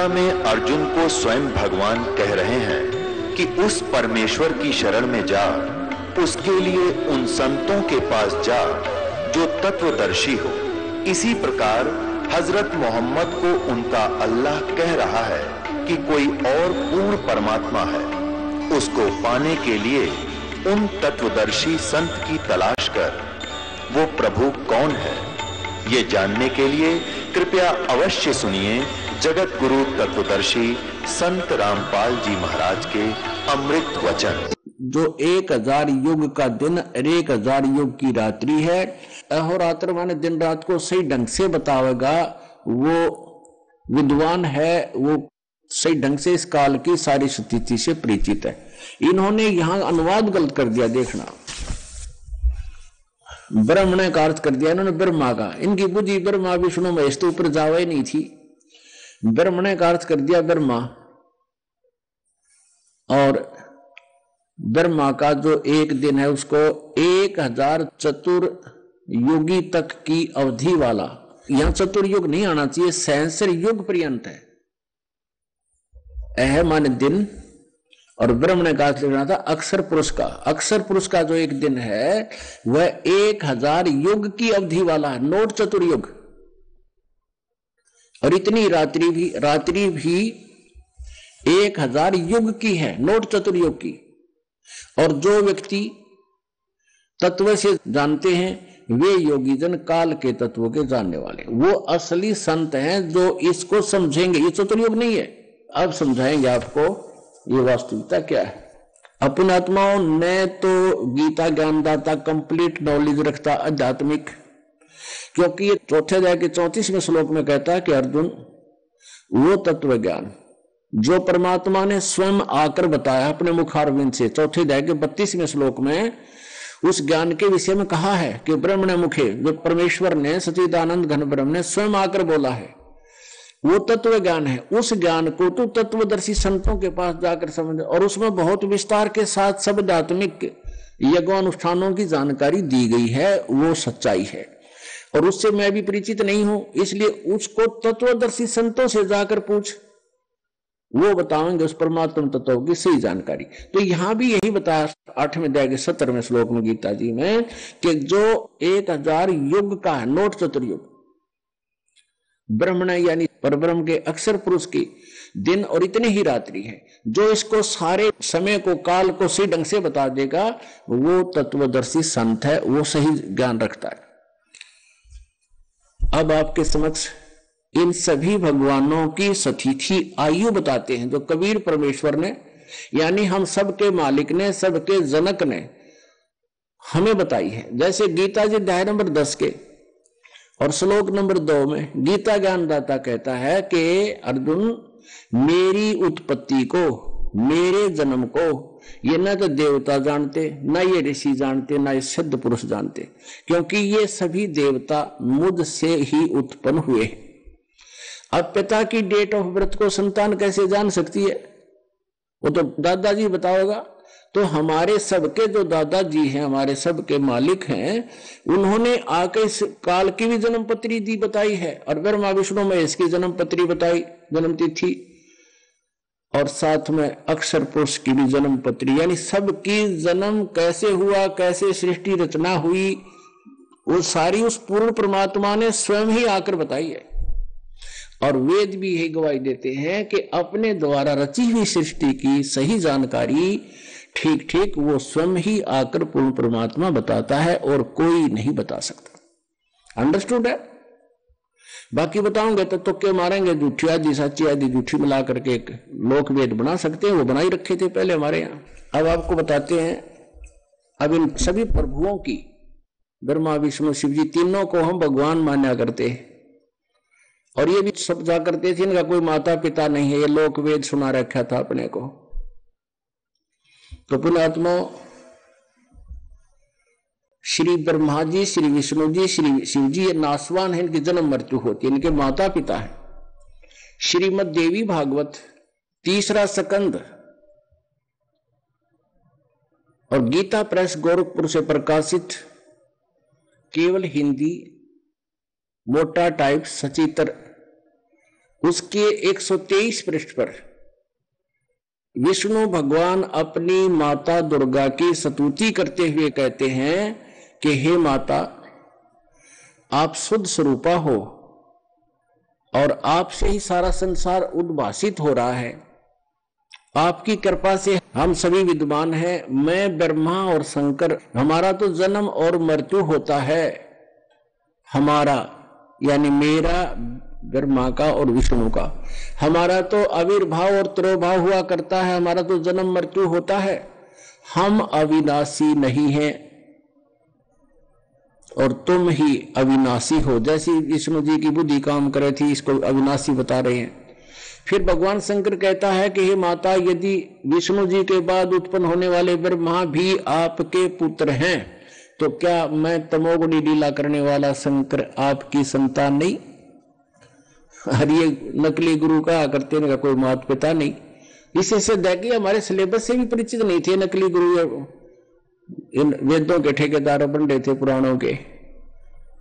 में अर्जुन को स्वयं भगवान कह रहे हैं कि उस परमेश्वर की शरण में जा, उसके लिए उन संतों के पास जा जो तत्वदर्शी हो। इसी प्रकार हजरत मोहम्मद को उनका अल्लाह कह रहा है कि कोई और पूर्ण परमात्मा है। उसको पाने के लिए उन तत्वदर्शी संत की तलाश कर। वो प्रभु कौन है, ये जानने के लिए कृपया अवश्य सुनिए जगत गुरु तत्वदर्शी संत रामपाल जी महाराज के अमृत वचन। जो 1000 युग का दिन और 1000 युग की रात्रि है, अहोरात्र माने दिन रात को सही ढंग से बतावेगा, वो विद्वान है, वो सही ढंग से इस काल की सारी स्थिति से परिचित है। इन्होंने यहां अनुवाद गलत कर दिया, देखना, ब्रह्मण का अर्थ कर दिया इन्होंने ब्रह्मा का। इनकी बुद्धि ब्रह्मा विष्णु महेश तो ऊपर जावे नहीं थी, ब्रह्मण का अर्थ कर दिया ब्रह्मा। और ब्रह्मा का जो एक दिन है उसको 1000 चतुर्युगी तक की अवधि वाला, यहां चतुर्युग नहीं आना चाहिए, सहस्र युग पर्यंत है। यह माने दिन। और ब्रह्म ने कहा लिखना था अक्षर पुरुष का। अक्षर पुरुष का जो एक दिन है वह 1000 युग की अवधि वाला है, नोट चतुर्युग। और इतनी रात्रि भी 1000 युग की है, नोट चतुर्युग की। और जो व्यक्ति तत्व से जानते हैं वे योगी जन काल के तत्वों के जानने वाले, वो असली संत हैं जो इसको समझेंगे। ये चतुर्युग नहीं है, अब समझाएंगे आपको ये वास्तविकता क्या है। अपने आत्माओं ने तो गीता ज्ञानदाता कंप्लीट नॉलेज रखता आध्यात्मिक, क्योंकि ये चौथे अध्याय के 34वें श्लोक में कहता है कि अर्जुन वो तत्व ज्ञान जो परमात्मा ने स्वयं आकर बताया अपने मुखारविंद से, चौथे अध्याय के 32वें श्लोक में उस ज्ञान के विषय में कहा है कि ब्रह्मणे मुखे, जो परमेश्वर ने सच्चिदानंद घन ब्रह्म ने स्वयं आकर बोला है, वो तत्व ज्ञान है। उस ज्ञान को तो तत्वदर्शी संतों के पास जाकर समझ, और उसमें बहुत विस्तार के साथ सब आध्यात्मिक यज्ञानुष्ठानों की जानकारी दी गई है, वो सच्चाई है। और उससे मैं भी परिचित नहीं हूं, इसलिए उसको तत्वदर्शी संतों से जाकर पूछ, वो बताएंगे उस परमात्म तत्व की सही जानकारी। तो यहां भी यही बताया 8वें अध्याय के 17वें श्लोक में गीता जी में कि जो 1000 युग का है, नोट चतुर्युग, ब्रह्मण यानी परब्रह्म के अक्षर पुरुष की दिन और इतनी ही रात्रि है, जो इसको सारे समय को काल को सही ढंग से बता देगा वो तत्वदर्शी संत है, वो सही ज्ञान रखता है। अब आपके समक्ष इन सभी भगवानों की सतिथि आयु बताते हैं जो कबीर परमेश्वर ने, यानी हम सबके मालिक ने, सबके जनक ने हमें बताई है। जैसे गीता जी अध्याय नंबर 10 के और श्लोक नंबर 2 में गीता ज्ञानदाता कहता है कि अर्जुन मेरी उत्पत्ति को, मेरे जन्म को ये न तो देवता जानते, न ये ऋषि जानते, न ये सिद्ध पुरुष जानते, क्योंकि ये सभी देवता मुझसे ही उत्पन्न हुए। अब पिता की डेट ऑफ बर्थ को संतान कैसे जान सकती है, वो तो दादाजी बताओगा। तो हमारे सबके जो दादाजी हैं, हमारे सबके मालिक हैं, उन्होंने आके इस काल की भी जन्म पत्री दी बताई है, और ब्रह्मा विष्णु में इसकी जन्म पत्री बताई, जन्म तिथि, और साथ में अक्षर पुरुष की भी जन्म पत्री, यानी सबकी जन्म कैसे हुआ, कैसे सृष्टि रचना हुई, वो सारी उस पूर्ण परमात्मा ने स्वयं ही आकर बताई है। और वेद भी यही गवाही देते हैं कि अपने द्वारा रची हुई सृष्टि की सही जानकारी ठीक ठीक वो स्वयं ही आकर पूर्ण परमात्मा बताता है और कोई नहीं बता सकता। अंडरस्टूड है? बाकी बताऊंगे तो तुक्के मारेंगे, झूठी आदि सच्ची आदि झूठी मिला करके एक लोक वेद बना सकते हैं, वो बना ही रखे थे पहले हमारे यहाँ। अब आपको बताते हैं, अब इन सभी प्रभुओं की, ब्रह्मा विष्णु शिव जी तीनों को हम भगवान माना करते हैं, और ये भी सब जा करते थे इनका कोई माता पिता नहीं है, ये लोक वेद सुना रखा था अपने को। तो पुण्यात्मा श्री ब्रह्मा जी, श्री विष्णु जी, श्री शिव जी ये नासवान है, इनकी जन्म मृत्यु होती है, इनके माता पिता है। श्रीमद देवी भागवत 3रा स्कंद और गीता प्रेस गोरखपुर से प्रकाशित केवल हिंदी मोटा टाइप सचित्र उसके 123 पृष्ठ पर विष्णु भगवान अपनी माता दुर्गा की स्तुति करते हुए कहते हैं कि हे माता, आप शुद्ध स्वरूपा हो और आपसे ही सारा संसार उद्भासित हो रहा है। आपकी कृपा से हम सभी विद्वान हैं। मैं ब्रह्मा और शंकर, हमारा तो जन्म और मृत्यु होता है। हमारा यानी मेरा, ब्रह्मा का और विष्णु का, हमारा तो आविर्भाव और तिरोभाव हुआ करता है, हमारा तो जन्म मृत्यु होता है। हम अविनाशी नहीं हैं और तुम ही अविनाशी हो। जैसी विष्णु जी की बुद्धि काम करे थी, इसको अविनाशी बता रहे हैं। फिर भगवान शंकर कहता है कि हे माता, यदि विष्णु जी के बाद उत्पन्न होने वाले ब्रह्मा भी आपके पुत्र हैं तो क्या मैं तमोगुणी लीला करने वाला शंकर आपकी संतान नहीं? हर ये नकली गुरु कहा करते हैं, कोई माता पिता नहीं। इससे सिद्ध है कि हमारे सिलेबस से भी परिचित नहीं थे नकली गुरु। इन वेदों के ठेकेदार बन रहे थे पुराणों के,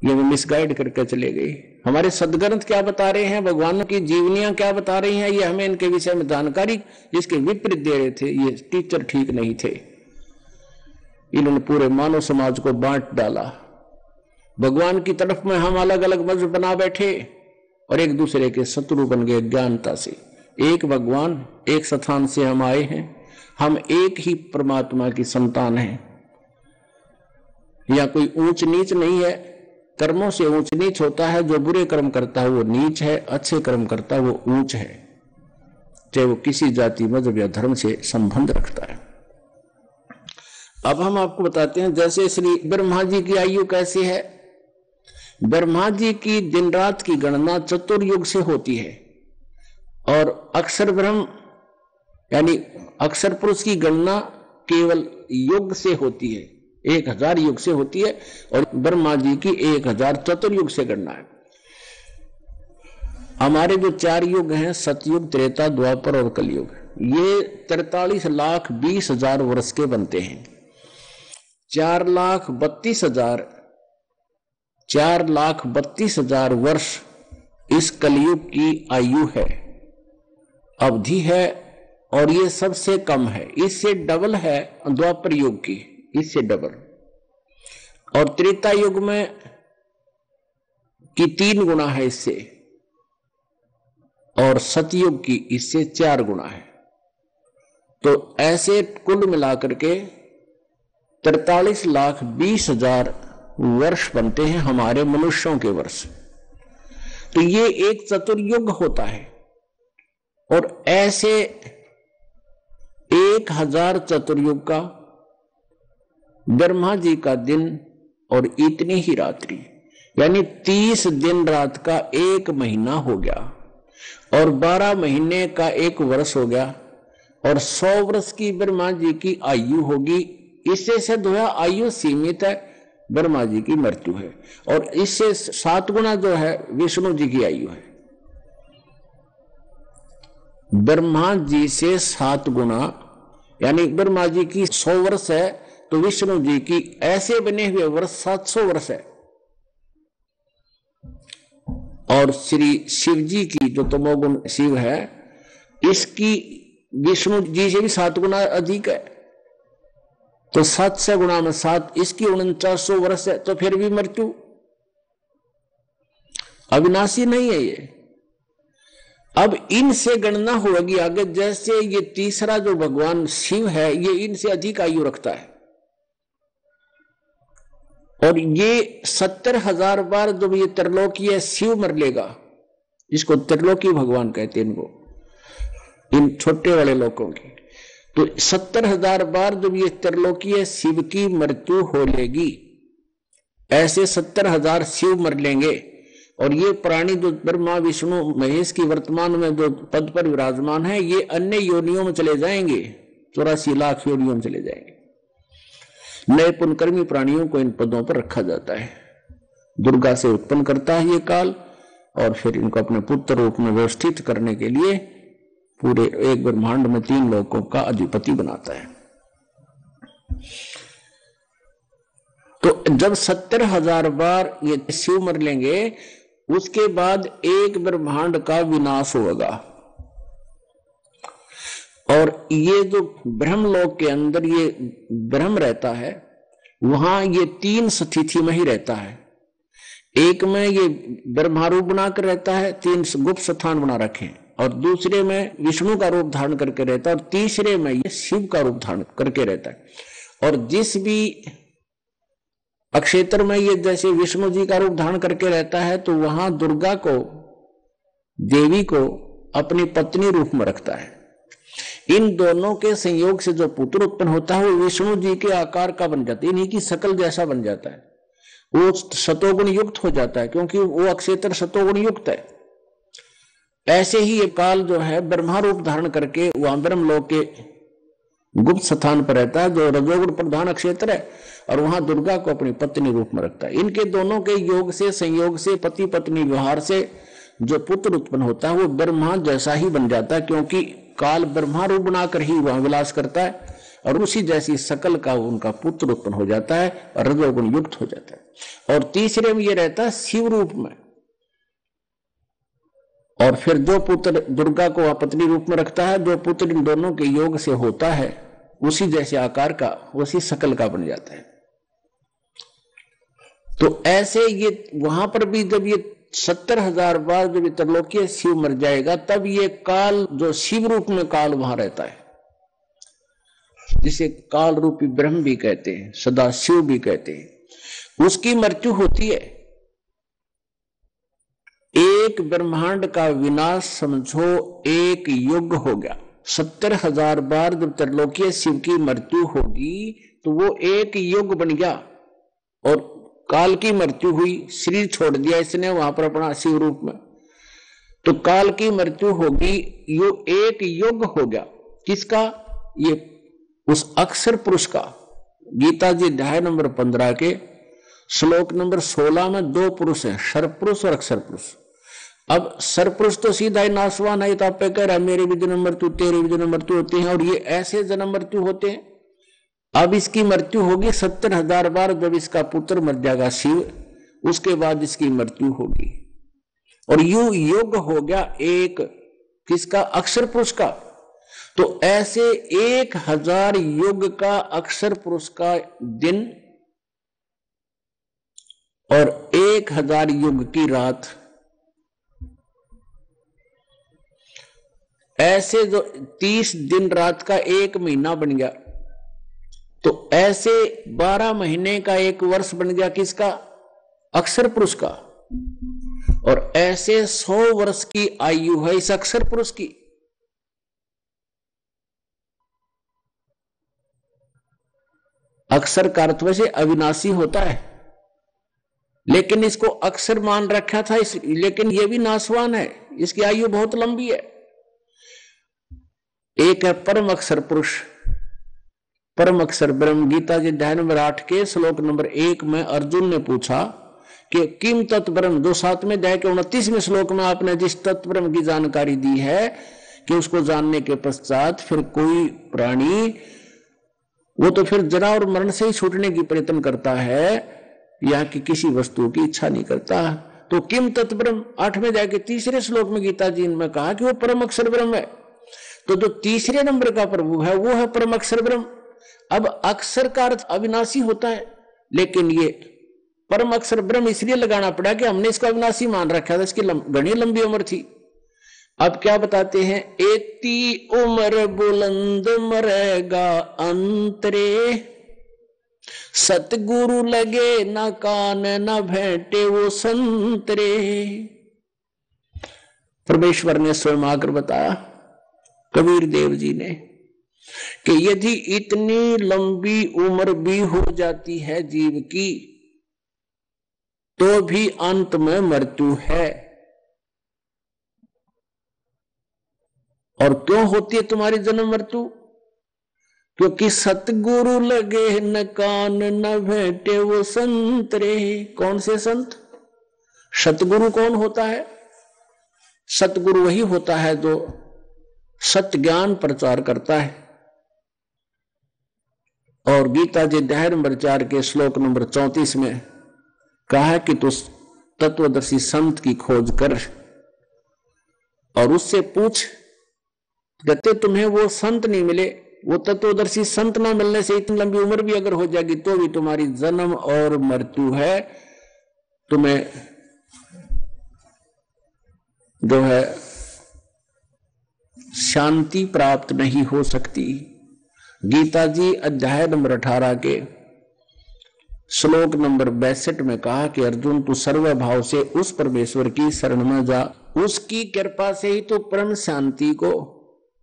ये मिसगाइड करके चले गए। हमारे सदग्रंथ क्या बता रहे हैं, भगवान की जीवनियां क्या बता रही हैं, ये हमें इनके विषय में जानकारी जिसके विपरीत दे रहे थे। ये टीचर ठीक नहीं थे, इन्होंने पूरे मानव समाज को बांट डाला। भगवान की तरफ में हम अलग अलग मजहब बना बैठे और एक दूसरे के शत्रु बन गए ज्ञानता से। एक भगवान, एक स्थान से हम आए हैं, हम एक ही परमात्मा की संतान हैं। या कोई ऊंच नीच नहीं है। कर्मों से ऊंच नीच होता है, जो बुरे कर्म करता है वो नीच है, अच्छे कर्म करता है वो ऊंच है, चाहे वो किसी जाति मजहब या धर्म से संबंध रखता है। अब हम आपको बताते हैं, जैसे श्री ब्रह्मा जी की आयु कैसी है। ब्रह्मा जी की दिन रात की गणना चतुर्युग से होती है और अक्षर ब्रह्म यानी अक्षर पुरुष की गणना केवल युग से होती है, 1000 युग से होती है, और ब्रह्मा जी की 1000 चतुर्युग से गणना है। हमारे जो 4 युग हैं, सतयुग, त्रेता, द्वापर और कलयुग, ये 43,20,000 वर्ष के बनते हैं। 4,32,000 वर्ष इस कलयुग की आयु है, अवधि है, और ये सबसे कम है। इससे डबल है द्वापर युग की, इससे डबल। और त्रेता युग में की 3 गुना है इससे, और सतयुग की इससे 4 गुना है। तो ऐसे कुल मिलाकर के 43,20,000 वर्ष बनते हैं हमारे मनुष्यों के वर्ष। तो ये एक चतुर्युग होता है, और ऐसे 1000 चतुर्युग का ब्रह्मा जी का दिन और इतनी ही रात्रि, यानी 30 दिन रात का 1 महीना हो गया, और 12 महीने का 1 वर्ष हो गया, और 100 वर्ष की ब्रह्मा जी की आयु होगी। इससे सिद्ध हुआ आयु सीमित है, ब्रह्मा जी की मृत्यु है, और इससे 7 गुना जो है विष्णु जी की आयु है। ब्रह्मा जी से 7 गुना, यानी ब्रह्मा जी की 100 वर्ष है तो विष्णु जी की ऐसे बने हुए वर्ष 700 वर्ष है। और श्री शिव जी की जो तमोगुण शिव है, इसकी विष्णु जी से भी 7 गुना अधिक है, तो 700 गुना में 7, इसकी 4900 वर्ष है, तो फिर भी मृत्यु अविनाशी नहीं है ये। अब इनसे गणना होगी आगे, जैसे ये तीसरा जो भगवान शिव है, ये इनसे अधिक आयु रखता है, और ये 70,000 बार जब ये त्रिलोकीय शिव मर लेगा, इसको त्रिलोकी भगवान कहते हैं इनको, इन छोटे वाले लोगों की, तो 70,000 बार जब ये त्रिलोकीय शिव की मृत्यु हो लेगी, ऐसे 70,000 शिव मर लेंगे, और ये प्राणी जो ब्रह्मा विष्णु महेश की वर्तमान में जो पद पर विराजमान है, ये अन्य योनियों में चले जाएंगे, 84 लाख योनियों में चले जाएंगे। नए पुनकर्मी प्राणियों को इन पदों पर रखा जाता है। दुर्गा से उत्पन्न करता है ये काल, और फिर इनको अपने पुत्र रूप में व्यवस्थित करने के लिए पूरे एक ब्रह्मांड में 3 लोकों का अधिपति बनाता है। तो जब 70,000 बार ये शिव मर लेंगे, उसके बाद एक ब्रह्मांड का विनाश होगा। और ये जो ब्रह्मलोक के अंदर ये ब्रह्म रहता है, वहां ये 3 स्थिति में ही रहता है। एक में ये ब्रह्मारूप बनाकर रहता है, 3 गुप्त स्थान बना रखे, और दूसरे में विष्णु का रूप धारण करके रहता है, और तीसरे में ये शिव का रूप धारण करके रहता है। और जिस भी अक्षेत्र में ये जैसे विष्णु जी का रूप धारण करके रहता है, तो वहां दुर्गा को, देवी को अपनी पत्नी रूप में रखता है। इन दोनों के संयोग से जो पुत्र उत्पन्न होता है वो विष्णु जी के आकार का बन जाता है, इन्हीं की शकल जैसा बन जाता है। वो सतोगुण युक्त हो जाता है, क्योंकि वो अक्षेत्र सतोगुण युक्त है। ऐसे ही ये काल जो है ब्रह्मा रूप धारण करके वहां ब्रह्मलोक के गुप्त स्थान पर रहता है, जो रजोगुण प्रधान अक्षेत्र है, और वहां दुर्गा को अपनी पत्नी रूप में रखता है। इनके दोनों के योग से, संयोग से, पति पत्नी व्यवहार से जो पुत्र उत्पन्न होता है वो ब्रह्मा जैसा ही बन जाता है, क्योंकि काल ब्रह्मा रूप बनाकर ही वहां विलास करता है, और उसी जैसी सकल का उनका पुत्र उत्पन्न हो जाता है और रजोगुण युक्त हो जाता है। और तीसरे में ये रहता है शिव रूप में, और फिर जो पुत्र दुर्गा को पत्नी रूप में रखता है, जो पुत्र इन दोनों के योग से होता है उसी जैसे आकार का, उसी शकल का बन जाता है। तो ऐसे ये वहां पर भी जब ये 70,000 बार जब त्रिलोकीय शिव मर जाएगा, तब ये काल जो शिव रूप में काल वहां रहता है, जिसे काल रूपी ब्रह्म भी कहते हैं, सदा शिव भी कहते हैं, उसकी मृत्यु होती है। एक ब्रह्मांड का विनाश समझो एक युग हो गया। 70,000 बार जब त्रिलोकीय शिव की मृत्यु होगी तो वो एक युग बन गया, और काल की मृत्यु हुई, शरीर छोड़ दिया इसने वहां पर अपना शिव रूप में, तो काल की मृत्यु होगी, यो एक युग हो गया। किसका? ये उस अक्षर पुरुष का। गीता जी अध्याय नंबर 15 के श्लोक नंबर 16 में 2 पुरुष हैं, सर्वपुरुष और अक्षर पुरुष। अब सर्वपुरुष तो सीधा ही नाशवान है, तो आप कह रहा है मेरे भी जन्म मृत्यु, तेरे भी जन्म मृत्यु होते हैं, और ये ऐसे जन्म मृत्यु होते हैं। अब इसकी मृत्यु होगी 70,000 बार, जब इसका पुत्र मर जाएगा शिव, उसके बाद इसकी मृत्यु होगी, और यू योग हो गया एक किसका? अक्षर पुरुष का। तो ऐसे 1000 युग का अक्षर पुरुष का दिन और 1000 युग की रात, ऐसे जो 30 दिन रात का 1 महीना बन गया, तो ऐसे 12 महीने का 1 वर्ष बन गया किसका? अक्षर पुरुष का। और ऐसे 100 वर्ष की आयु है इस अक्षर पुरुष की। अक्षर का अर्थ वैसे अविनाशी होता है, लेकिन इसको अक्षर मान रखा था लेकिन यह भी नाशवान है, इसकी आयु बहुत लंबी है। एक है परम अक्षर पुरुष, परम अक्षर ब्रह्म। गीता जी अध्याय नंबर 8 के श्लोक नंबर 1 में अर्जुन ने पूछा कि किम तत्व ब्रह्म, जो 7वें अध्याय के 29वें श्लोक में आपने जिस तत्व ब्रह्म की जानकारी दी है कि उसको जानने के पश्चात फिर कोई प्राणी वो तो फिर जरा और मरण से ही छूटने की प्रयत्न करता है, या कि किसी वस्तु की इच्छा नहीं करता। तो किम तत्व ब्रह्म 8वें अध्याय के 3रे श्लोक में गीता जी ने कहा कि वो परम अक्षर ब्रह्म है। तो जो 3रे नंबर का प्रभु है वो है परम अक्षर ब्रह्म। अब अक्षर का अर्थ अविनाशी होता है, लेकिन ये परम अक्षर ब्रह्म इसलिए लगाना पड़ा कि हमने इसको अविनाशी मान रखा था, इसकी घनी लंबी उम्र थी। अब क्या बताते हैं? एती उम्र बुलंद मरेगा अंतरे, सतगुरु लगे न कान न भेंटे वो संतरे। परमेश्वर ने स्वयं आकर बताया कबीर देव जी ने कि यदि इतनी लंबी उम्र भी हो जाती है जीव की, तो भी अंत में मृत्यु है। और क्यों होती है तुम्हारी जन्म मृत्यु? क्योंकि सतगुरु लगे न कान न भेंटे वो संतरे। कौन से संत? सतगुरु कौन होता है? सतगुरु वही होता है जो सत्य ज्ञान प्रचार करता है। और गीता जी अध्याय नंबर 4 के श्लोक नंबर 34 में कहा है कि तू तत्वदर्शी संत की खोज कर और उससे पूछ। कहते तुम्हें वो संत नहीं मिले, वो तत्वदर्शी संत ना मिलने से इतनी लंबी उम्र भी अगर हो जाएगी तो भी तुम्हारी जन्म और मृत्यु है, तुम्हें जो है शांति प्राप्त नहीं हो सकती। गीता जी अध्याय नंबर 18 के श्लोक नंबर 62 में कहा कि अर्जुन तू सर्वभाव से उस परमेश्वर की शरण में जा, उसकी कृपा से ही तो परम शांति को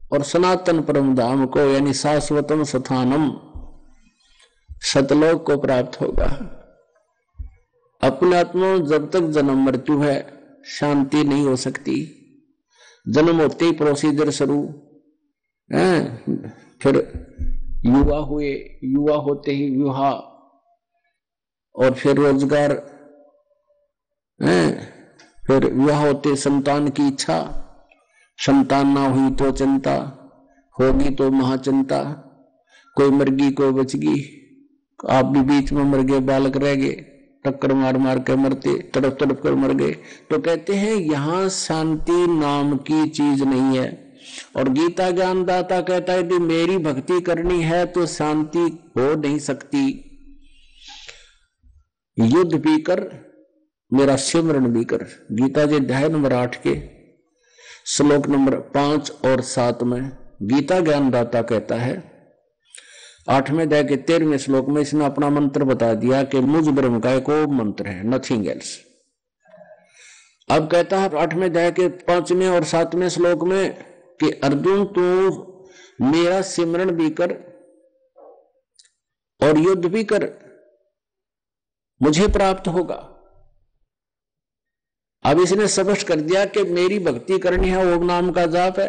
और सनातन परम धाम को यानी शाश्वतम स्थानम सतलोक को प्राप्त होगा। अपने आत्मा जब तक जन्म मृत्यु है शांति नहीं हो सकती। जन्म होते ही प्रोसीजर शुरू, फिर युवा हुए, युवा होते ही विवाह, और फिर रोजगार, फिर विवाह होते संतान की इच्छा, संतान ना हुई तो चिंता, होगी तो महाचिंता, कोई मर गई कोई बच गई, आप भी बीच में मर गए, बालक रह गए, टक्कर मार मार के मरते, तड़प तड़प कर मर गए। तो कहते हैं यहां शांति नाम की चीज नहीं है। और गीता ज्ञानदाता कहता है कि मेरी भक्ति करनी है तो शांति हो नहीं सकती। युद्ध भी कर, मेरा सिमरन भी कर। गीता जी अध्याय नंबर 8 के श्लोक नंबर 5 और 7 में गीता ज्ञानदाता कहता है, 8वें अध्याय के 13वें श्लोक में इसने अपना मंत्र बता दिया कि मुझ ब्रह्म का एक मंत्र है, नथिंग एल्स। अब कहता है 8वें अध्याय के 5वें और 7वें श्लोक में कि अर्जुन तू मेरा सिमरन भी कर और युद्ध भी कर, मुझे प्राप्त होगा। अब इसने स्पष्ट कर दिया कि मेरी भक्ति करनी है, ओम नाम का जाप है,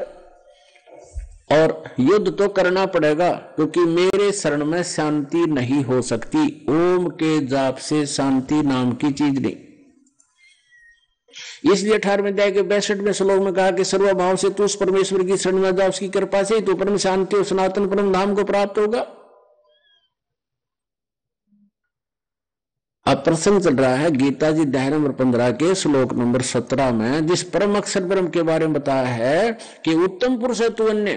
और युद्ध तो करना पड़ेगा क्योंकि मेरे शरण में शांति नहीं हो सकती। ओम के जाप से शांति नाम की चीज नहीं। इसलिए 18वें अध्याय के 62वें श्लोक में कहा कि सर्वभाव से तू उस परमेश्वर की शरण में जा, उसकी कृपा से तो परम शांति और सनातन परम धाम को प्राप्त होगा। अब प्रसंग चल रहा है गीता जी अध्याय नंबर 15 के श्लोक नंबर 17 में, जिस परम अक्षर ब्रह्म के बारे में बताया है कि उत्तम पुरुष है तू अन्य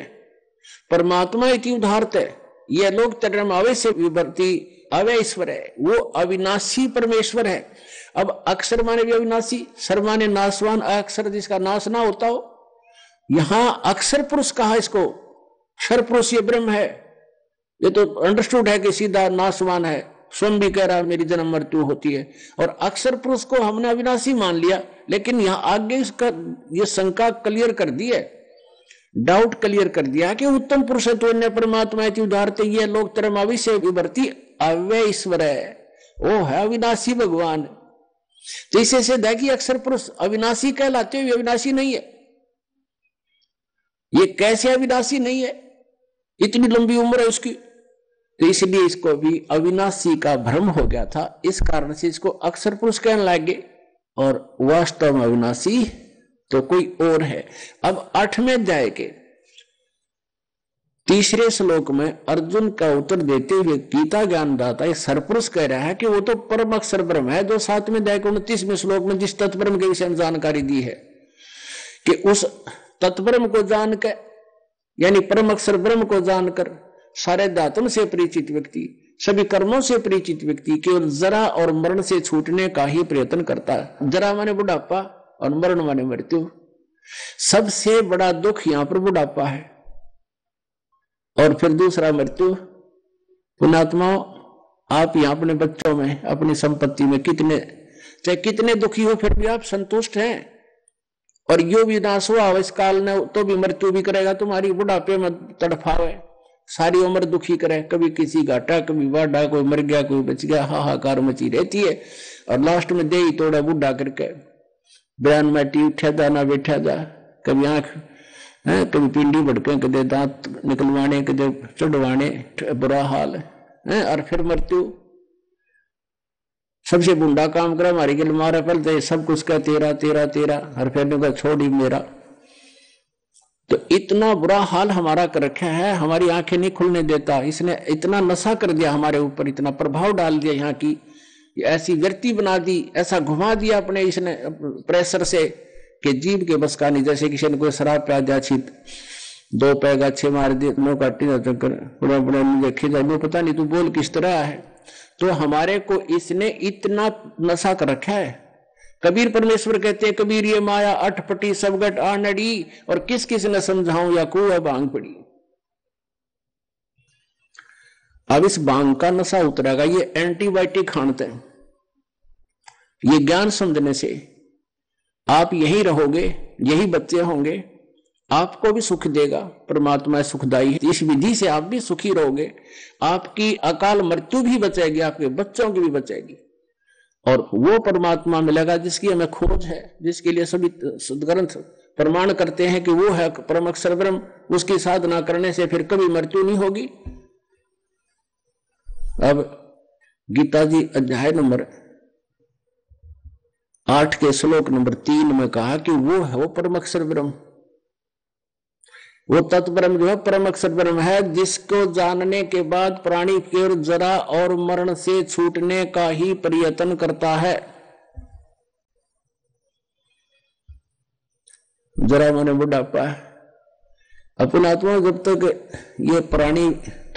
परमात्मा इति उदाहरत है। यह लोग तरम अवश्य विवर्ती अवय ईश्वर है, वो अविनाशी परमेश्वर है। अब अक्षर माने भी अविनाशी, सर माने नाशवान, अक्षर जिसका नाश ना होता हो। यहां अक्षर पुरुष कहा इसको, क्षर पुरुष ये ब्रह्म है। ये तो अंडरस्टूड है कि सीधा नाशवान है, स्वयं भी कह रहा है मेरी जन्म मृत्यु होती है। और अक्षर पुरुष को हमने अविनाशी मान लिया, लेकिन यहां आगे इसका ये शंका क्लियर कर दी है, डाउट क्लियर कर दिया कि उत्तम पुरुष है तो अन्य परमात्मा उदाहरते ये लोग तरम अविश्य विवर्ती अव्यय ईश्वर है, वो है अविनाशी भगवान। तो इसे से देखिए अक्षर पुरुष अविनाशी कहलाते हुए अविनाशी नहीं है। ये कैसे अविनाशी नहीं है, इतनी लंबी उम्र है उसकी। तो इसलिए इसको भी अविनाशी का भ्रम हो गया था, इस कारण से इसको अक्षर पुरुष कहने लगे, और वास्तव में अविनाशी तो कोई और है। अब 8वें अध्याय के 3रे श्लोक में अर्जुन का उत्तर देते हुए गीता ज्ञानदाता सरपुरुष कह रहा है कि वो तो परम अक्षर ब्रह्म है, जो 7वें अध्याय के 29वें श्लोक में जिस तत्ब्रह्म के विषय में जानकारी दी है कि उस तत्ब्रह्म को जानकर यानी परम अक्षर ब्रह्म को जानकर सारे दातुन से परिचित व्यक्ति, सभी कर्मों से परिचित व्यक्ति केवल जरा और मरण से छूटने का ही प्रयत्न करता है। जरा माने बुढ़ापा और मरण माने मृत्यु। सबसे बड़ा दुख यहां पर बुढ़ापा है और फिर दूसरा मृत्यु। पुण्यात्माओं, आप यहां अपने बच्चों में, अपनी संपत्ति में चाहे कितने दुखी हो फिर भी आप संतुष्ट हैं। और यो विनाश हुआ इस काल ने तो भी मृत्यु भी करेगा, तुम्हारी बुढ़ापे में तड़फावे, सारी उम्र दुखी करे, कभी किसी घाटा कभी वाडा, कोई मर गया कोई बच गया, हाहाकार मची रहती है। और लास्ट में दे ही तोड़ा बुढ़ा करके बयान में उठा जा ना बैठा जा, कभी आंख कभी पिंडी भड़के, कदे दांत निकलवाने, कदे चढ़वाने, बुरा हाल है। और फिर मृत्यु सबसे बुंडा काम करा, हमारी गल मारा पल सब कुछ का तेरा तेरा तेरा, और फिर छोड़ ही मेरा। तो इतना बुरा हाल हमारा कर रखा है, हमारी आंखें नहीं खुलने देता। इसने इतना नशा कर दिया हमारे ऊपर, इतना प्रभाव डाल दिया यहाँ की ऐसी व्यक्ति बना दी, ऐसा घुमा दिया अपने इसने प्रेशर से कि जीव के बस का नहीं। जैसे किसी ने कोई शराब प्या दिया, छित 2 पैग अच्छे मार दिए, मुंह काटी चक्कर देखी जाए, पता नहीं तू बोल किस तरह है। तो हमारे को इसने इतना नशा कर रखा है। कबीर परमेश्वर कहते हैं, कबीर ये माया अटपटी सबगट आनड़ी, और किस किस ने समझाऊं या को भांग पड़ी। अब इस भांग का नशा उतरेगा, ये एंटीबायोटिक खानते हैं। ये ज्ञान समझने से आप यही रहोगे, यही बच्चे होंगे, आपको भी सुख देगा। परमात्मा सुखदाई है, इस विधि से आप भी सुखी रहोगे। आपकी अकाल मृत्यु भी बचेगी, आपके बच्चों की भी बचेगी, और वो परमात्मा मिलेगा जिसकी हमें खोज है, जिसके लिए सभी सदग्रंथ प्रमाण करते हैं कि वो है परम अक्षर ब्रह्म। उसकी साधना करने से फिर कभी मृत्यु नहीं होगी। अब गीता जी अध्याय नंबर 8 के श्लोक नंबर 3 में कहा कि वो है वो परम अक्षर ब्रह्म। वो तत्ब्रह्म जो है परम अक्षर ब्रह्म है, जिसको जानने के बाद प्राणी केवल जरा और मरण से छूटने का ही प्रयत्न करता है। जरा मैंने बुढ़ापा है। अपन आत्मा जब तक ये प्राणी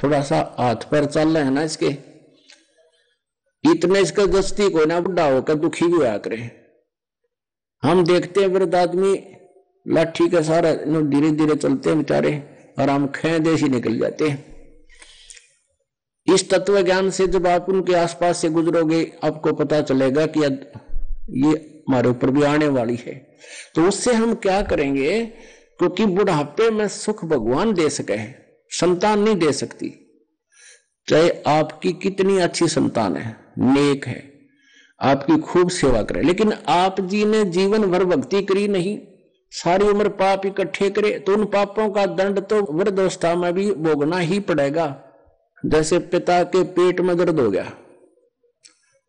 थोड़ा सा हाथ पैर चल रहे हैं ना, इसके इतने इसका जस्ती को ना बुढ़ा होकर दुखी भी हुआ करे। हम देखते हैं वृद्ध आदमी लाठी का सारा धीरे धीरे चलते हैं बेचारे, और हम खेदे ही निकल जाते हैं। इस तत्व ज्ञान से जब आप उनके आसपास से गुजरोगे, आपको पता चलेगा कि ये हमारे ऊपर भी आने वाली है। तो उससे हम क्या करेंगे, क्योंकि बुढ़ापे में सुख भगवान दे सके, संतान नहीं दे सकती। चाहे आपकी कितनी अच्छी संतान है, नेक है, आपकी खूब सेवा करे, लेकिन आप जी ने जीवन भर भक्ति करी नहीं, सारी उम्र पाप इकट्ठे करे, तो उन पापों का दंड तो वृद्धावस्था में भी भोगना ही पड़ेगा। जैसे पिता के पेट में दर्द हो गया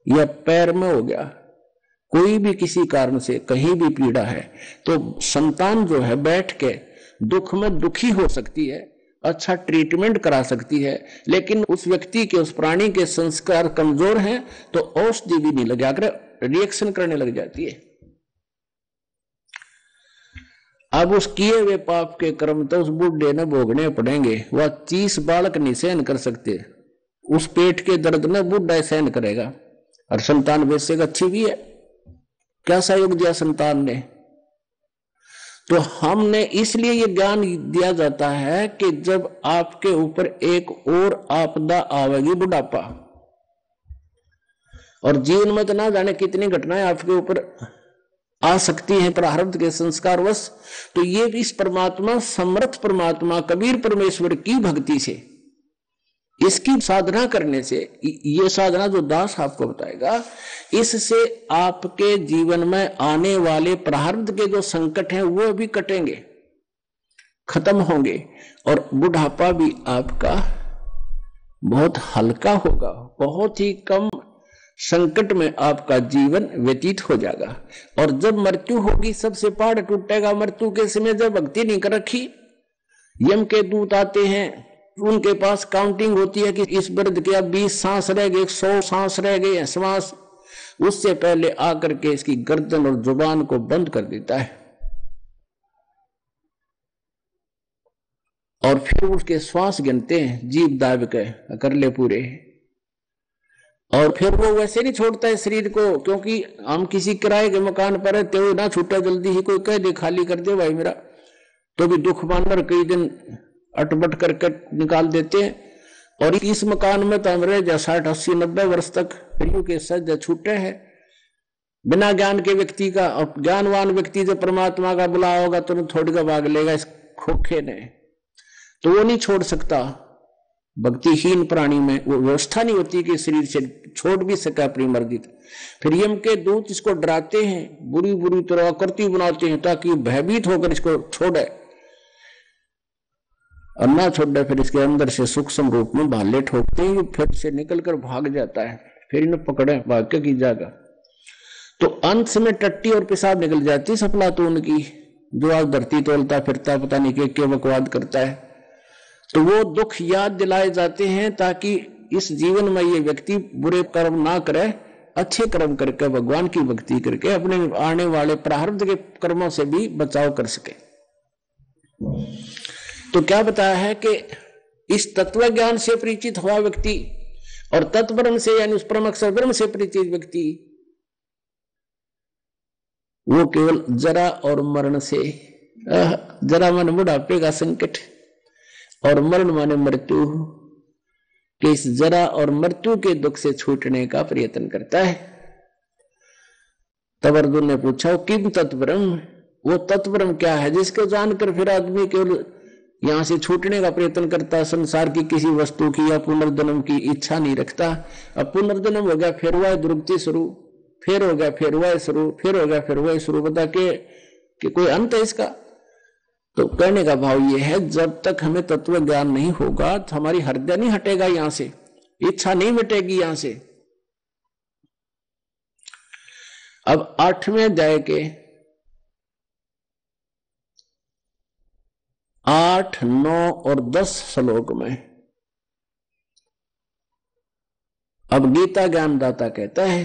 या पैर में हो गया, कोई भी किसी कारण से कहीं भी पीड़ा है, तो संतान जो है बैठ के दुख में दुखी हो सकती है, अच्छा ट्रीटमेंट करा सकती है, लेकिन उस व्यक्ति के, उस प्राणी के संस्कार कमजोर हैं तो औषधि भी नहीं लगा कर रिएक्शन करने लग जाती है। अब उस किए हुए पाप के कर्म तो उस बुढ़े ने भोगने पड़ेंगे। वह 30 बालक नहीं सहन कर सकते, उस पेट के दर्द ने बुढ़ा सहन करेगा। और संतान वैसे अच्छी भी है, क्या सहयोग दिया संतान ने। तो हमने इसलिए ये ज्ञान दिया जाता है कि जब आपके ऊपर एक और आपदा आवेगी, बुढ़ापा, और जीवन में तो ना जाने कितनी घटनाएं आपके ऊपर आ सकती हैं प्रारब्ध के संस्कारवश, तो ये इस परमात्मा, समर्थ परमात्मा कबीर परमेश्वर की भक्ति से, इसकी साधना करने से, ये साधना जो दास आपको बताएगा, इससे आपके जीवन में आने वाले प्रारब्ध के जो संकट हैं वो भी कटेंगे, खत्म होंगे, और बुढ़ापा भी आपका बहुत हल्का होगा, बहुत ही कम संकट में आपका जीवन व्यतीत हो जाएगा। और जब मृत्यु होगी, सबसे पहाड़ टूटेगा। मृत्यु के समय जब भक्ति नहीं कर रखी, यम के दूत आते हैं, उनके पास काउंटिंग होती है कि इस वृद्ध के अब 20 सांस रह गए, 100 सांस रह गए, श्वास, उससे पहले आकर के इसकी गर्दन और जुबान को बंद कर देता है, और फिर उसके श्वास गिनते हैं, जीभ दाब के कर ले पूरे, और फिर वो वैसे नहीं छोड़ता है शरीर को, क्योंकि हम किसी किराए के मकान पर रहते हुए ना छूटा जल्दी ही, कोई कह दे खाली कर दे भाई मेरा, तो भी दुख मानकर कई दिन अटबट करके निकाल देते हैं। और इस मकान में तो हम रह जा 60, 80, 90 वर्ष तक फिर के सज छूटे हैं बिना ज्ञान के व्यक्ति का। और ज्ञानवान व्यक्ति जब परमात्मा का बुला होगा तो थोड़ी का भाग लेगा इस खोखे ने, तो वो नहीं छोड़ सकता। भक्तिहीन प्राणी में वो व्यवस्था नहीं होती कि शरीर से छोड़ भी सके अपनी मर्जी। फिर यम के दूत इसको डराते हैं, बुरी बुरी तरह आकृति बनाते हैं ताकि भयभीत होकर इसको छोड़े, और ना छोड़े फिर इसके अंदर से सूक्ष्म रूप में भाले ठोकते हैं, फिर से निकलकर भाग जाता है, फिर इन्हें पकड़े भाग्य की जाएगा। तो अंत में टट्टी और पेशाब निकल जाती सफला तो उनकी, जो आज धरती तोलता फिरता पता नहीं क्या बकवाद करता है। तो वो दुख याद दिलाए जाते हैं ताकि इस जीवन में ये व्यक्ति बुरे कर्म ना करे, अच्छे कर्म करके, भगवान की भक्ति करके अपने आने वाले प्रारब्ध के कर्मों से भी बचाव कर सके। तो क्या बताया है कि इस तत्व ज्ञान से परिचित हुआ व्यक्ति और तत्ब्रह्म से यानी उस परम अक्षर ब्रह्म से परिचित व्यक्ति, वो केवल जरा और मरण से, जरा माने बुढ़ापे का संकट और मरण माने मृत्यु के, इस जरा और मृत्यु के दुख से छूटने का प्रयत्न करता है। तब अर्जुन ने पूछा किम तत्ब्रह्म, वो तत्ब्रह्म क्या है जिसको जानकर फिर आदमी केवल यहां से छूटने का प्रयत्न करता, संसार की किसी वस्तु की या पुनर्जन्म की इच्छा नहीं रखता। अब पुनर्जन्म हो गया फिर हुआ दुर्गति शुरू, फिर हो गया फिर हुआ शुरू, फिर हो गया फिर हुआ शुरू, बता कि कोई अंत है इसका। तो कहने का भाव ये है, जब तक हमें तत्व ज्ञान नहीं होगा तो हमारी हृदय नहीं हटेगा यहां से, इच्छा नहीं मिटेगी यहां से। अब 8वें अध्याय के 8, 9 और 10 श्लोक में अब गीता ज्ञानदाता कहता है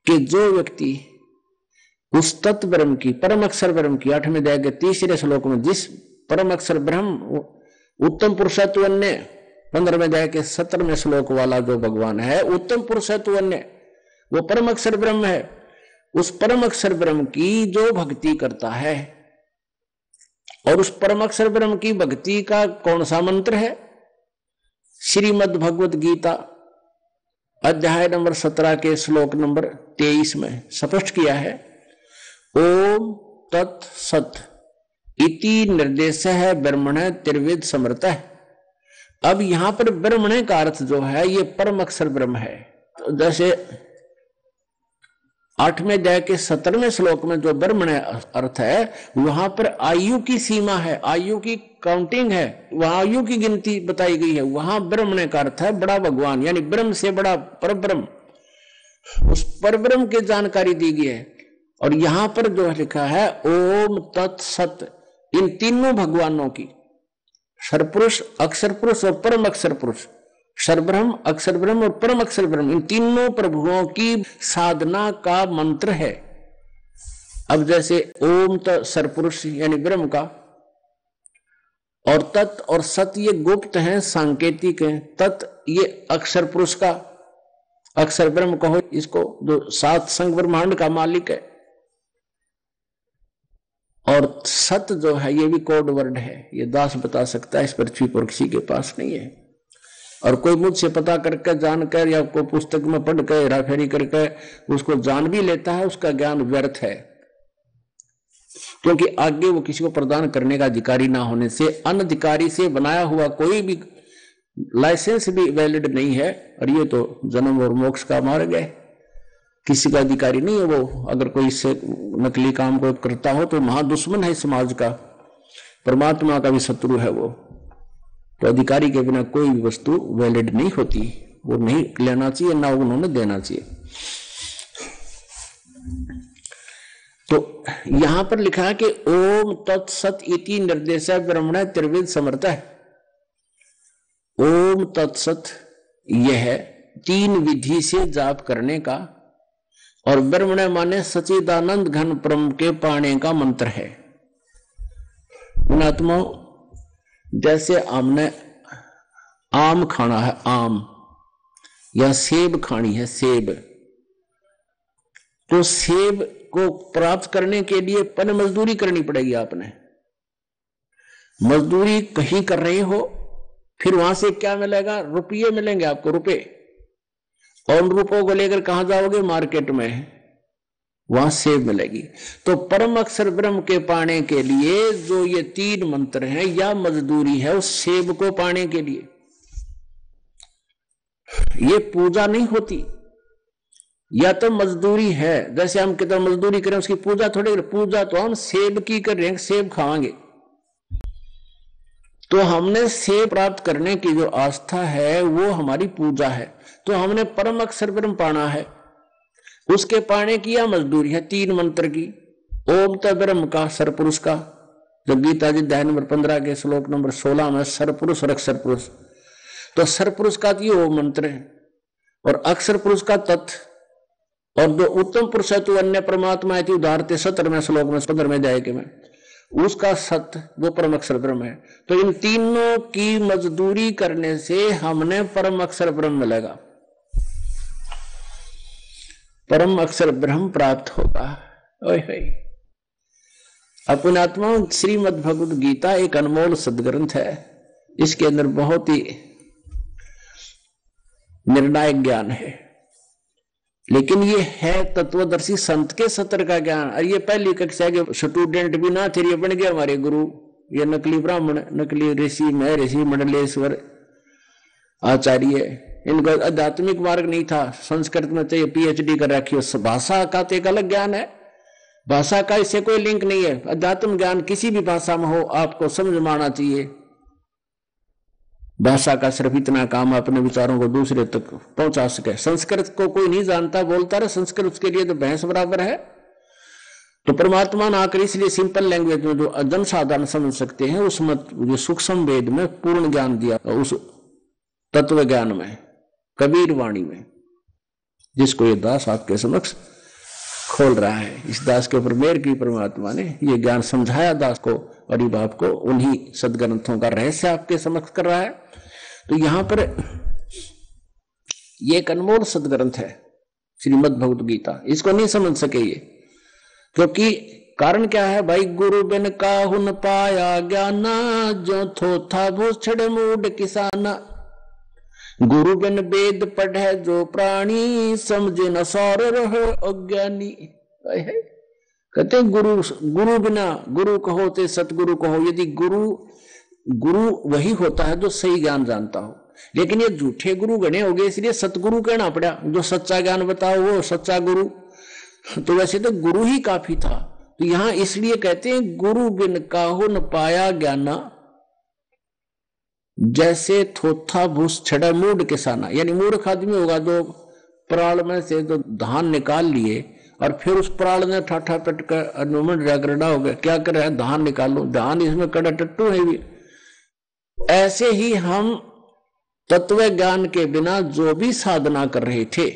कि जो व्यक्ति उस तत्व ब्रह्म की, परम अक्षर ब्रह्म की 8वें अध्याय के 3 श्लोक में जिस परम अक्षर ब्रह्म उत्तम पुरुषत्व अन्य 15वें अध्याय के 17वें श्लोक वाला जो भगवान है, उत्तम पुरुषत्व अन्य वो परम अक्षर ब्रह्म है। उस परम अक्षर ब्रह्म की जो भक्ति करता है, और उस परम अक्षर ब्रह्म की भक्ति का कौन सा मंत्र है? श्रीमद् भगवत गीता अध्याय नंबर 17 के श्लोक नंबर 23 में स्पष्ट किया है, ओम तत् सत इति निर्देश है ब्रह्मण त्रिविध समर्थ है। अब यहां पर ब्रह्मण का अर्थ जो है ये परम अक्षर ब्रह्म है। तो जैसे 8वें अध्याय के 17वें श्लोक में जो ब्रह्मण अर्थ है वहां पर आयु की सीमा है, आयु की काउंटिंग है, वहां आयु की गिनती बताई गई है। वहां ब्रह्मण का अर्थ है बड़ा भगवान, यानी ब्रह्म से बड़ा परब्रह्म, उस परब्रह्म की जानकारी दी गई है। और यहां पर जो लिखा है ओम तत् सत, इन तीनों भगवानों की, सर्वपुरुष, अक्षर पुरुष और परम अक्षर पुरुष, सर्वब्रह्म, अक्षर ब्रह्म और परम अक्षर ब्रह्म, इन तीनों प्रभुओं की साधना का मंत्र है। अब जैसे ओम सर्वपुरुष यानी ब्रह्म का, और तत् और सत ये गुप्त हैं, सांकेतिक हैं। तत् ये अक्षर पुरुष का, अक्षर ब्रह्म कहो इसको, जो 7 संग ब्रह्मांड का मालिक है। और सत जो है ये भी कोड वर्ड है, ये दास बता सकता है, इस पृथ्वी पर किसी के पास नहीं है। और कोई मुझसे पता करके जानकर या कोई पुस्तक में पढ़ कर हेराफेरी करके उसको जान भी लेता है, उसका ज्ञान व्यर्थ है, क्योंकि आगे वो किसी को प्रदान करने का अधिकारी ना होने से, अनधिकारी से बनाया हुआ कोई भी लाइसेंस भी वैलिड नहीं है। और ये तो जन्म और मोक्ष का मार्ग है, किसी का अधिकारी नहीं है वो। अगर कोई इससे नकली काम को करता हो तो महादुश्मन है समाज का, परमात्मा का भी शत्रु है वो। तो अधिकारी के बिना कोई भी वस्तु वैलिड नहीं होती, वो नहीं लेना चाहिए ना उन्होंने देना चाहिए। तो यहां पर लिखा है कि ओम तत्सत इति निर्देश ब्रह्मण त्रिविध समर्थ है। ओम तत्सत यह 3 विधि से जाप करने का, और ब्रह्मण माने सच्चिदानंद घन ब्रह्म के पाने का मंत्र है। आत्मा जैसे हमने आम खाना है, आम, या सेब खानी है, सेब, तो सेब को प्राप्त करने के लिए पहले मजदूरी करनी पड़ेगी। आपने मजदूरी कहीं कर रहे हो, फिर वहां से क्या मिलेगा? रुपये मिलेंगे आपको, रुपए। और उन रुपयों को लेकर कहां जाओगे? मार्केट में, वहां सेब मिलेगी। तो परम अक्षर ब्रह्म के पाने के लिए जो ये 3 मंत्र हैं या मजदूरी है उस सेब को पाने के लिए, ये पूजा नहीं होती, या तो मजदूरी है। जैसे हम कितना मजदूरी करें उसकी पूजा थोड़ी, पूजा तो हम सेब की कर रहे हैं, सेब खावांगे। तो हमने सेब प्राप्त करने की जो आस्था है वो हमारी पूजा है। तो हमने परम अक्षर ब्रह्म पाना है, उसके पाने की यह मजदूरी है 3 मंत्र की। ओम त ब्रह्म का, सरपुरुष का, जो गीता जी अध्याय नंबर 15 के श्लोक नंबर 16 में सरपुरुष और अक्षर पुरुष, तो सरपुरुष का तो ओम मंत्र है। और अक्षर पुरुष का तत्व और जो उत्तम पुरुष है तो अन्य परमात्मा है उदाहरते 17वें श्लोक में 15वें अध्याय में उसका सत्य वो परम अक्षर ब्रह्म है। तो इन तीनों की मजदूरी करने से हमने परम अक्षर ब्रह्म मिलेगा, परम अक्षर ब्रह्म प्राप्त होगा। अपने आत्मा श्रीमद् भगवद गीता एक अनमोल सदग्रंथ है, इसके अंदर बहुत ही निर्णायक ज्ञान है, लेकिन ये है तत्वदर्शी संत के सत्र का ज्ञान। और ये पहली कक्षा के स्टूडेंट भी ना थे, ये बन गया हमारे गुरु, ये नकली ब्राह्मण, नकली ऋषि, मैं ऋषि मंडलेश्वर आचार्य, इनका आध्यात्मिक मार्ग नहीं था। संस्कृत में चाहिए पीएचडी कर रखी हो, भाषा का तो एक अलग ज्ञान है, भाषा का इससे कोई लिंक नहीं है। अध्यात्म ज्ञान किसी भी भाषा में हो आपको समझ में आना चाहिए। भाषा का सिर्फ इतना काम अपने विचारों को दूसरे तक पहुंचा सके। संस्कृत को कोई नहीं जानता, बोलता रहे संस्कृत, उसके लिए तो भैंस बराबर है। तो परमात्मा ना आकर इसलिए सिंपल लैंग्वेज में जो जनसाधारण समझ सकते हैं उसमें जो सूक्ष्म वेद में पूर्ण ज्ञान दिया, उस तत्व ज्ञान में, कबीर वाणी में, जिसको ये दास आपके समक्ष खोल रहा है। इस दास के ऊपर मेहर की परमात्मा ने ये ज्ञान समझाया दास को, और ये बाप को उन्हीं सदग्रंथों का रहस्य आपके समक्ष कर रहा है। तो यहां पर ये एक अनमोल सदग्रंथ है श्रीमद् भगवद गीता, इसको नहीं समझ सके ये, क्योंकि कारण क्या है भाई, गुरु बिन काहू न पाया ज्ञाना, जो थोथा भूषण मूड किसाना, गुरु बिन वेद पढ़े जो प्राणी, समझे न सौर रहो अज्ञानी। कहते गुरु बिना, गुरु कहो ते सतगुरु कहो। यदि गुरु वही होता है जो सही ज्ञान जानता हो, लेकिन ये झूठे गुरु गणे हो गए, इसलिए सतगुरु कहना पड़ा। जो सच्चा ज्ञान बताओ वो सच्चा गुरु, तो वैसे तो गुरु ही काफी था। तो यहां इसलिए कहते हैं गुरु बिन काहू न पाया ज्ञाना, जैसे थोथा भूस छड़ा मूड किसाना, यानी मूर्ख आदमी होगा जो प्राण में से जो धान निकाल लिए और फिर उस प्राण ने ठाठा पट कर अनुमन जागरणा हो गया, क्या कर रहा है, धान निकालो, धान इसमें कड़ा टट्टू है भी। ऐसे ही हम तत्व ज्ञान के बिना जो भी साधना कर रहे थे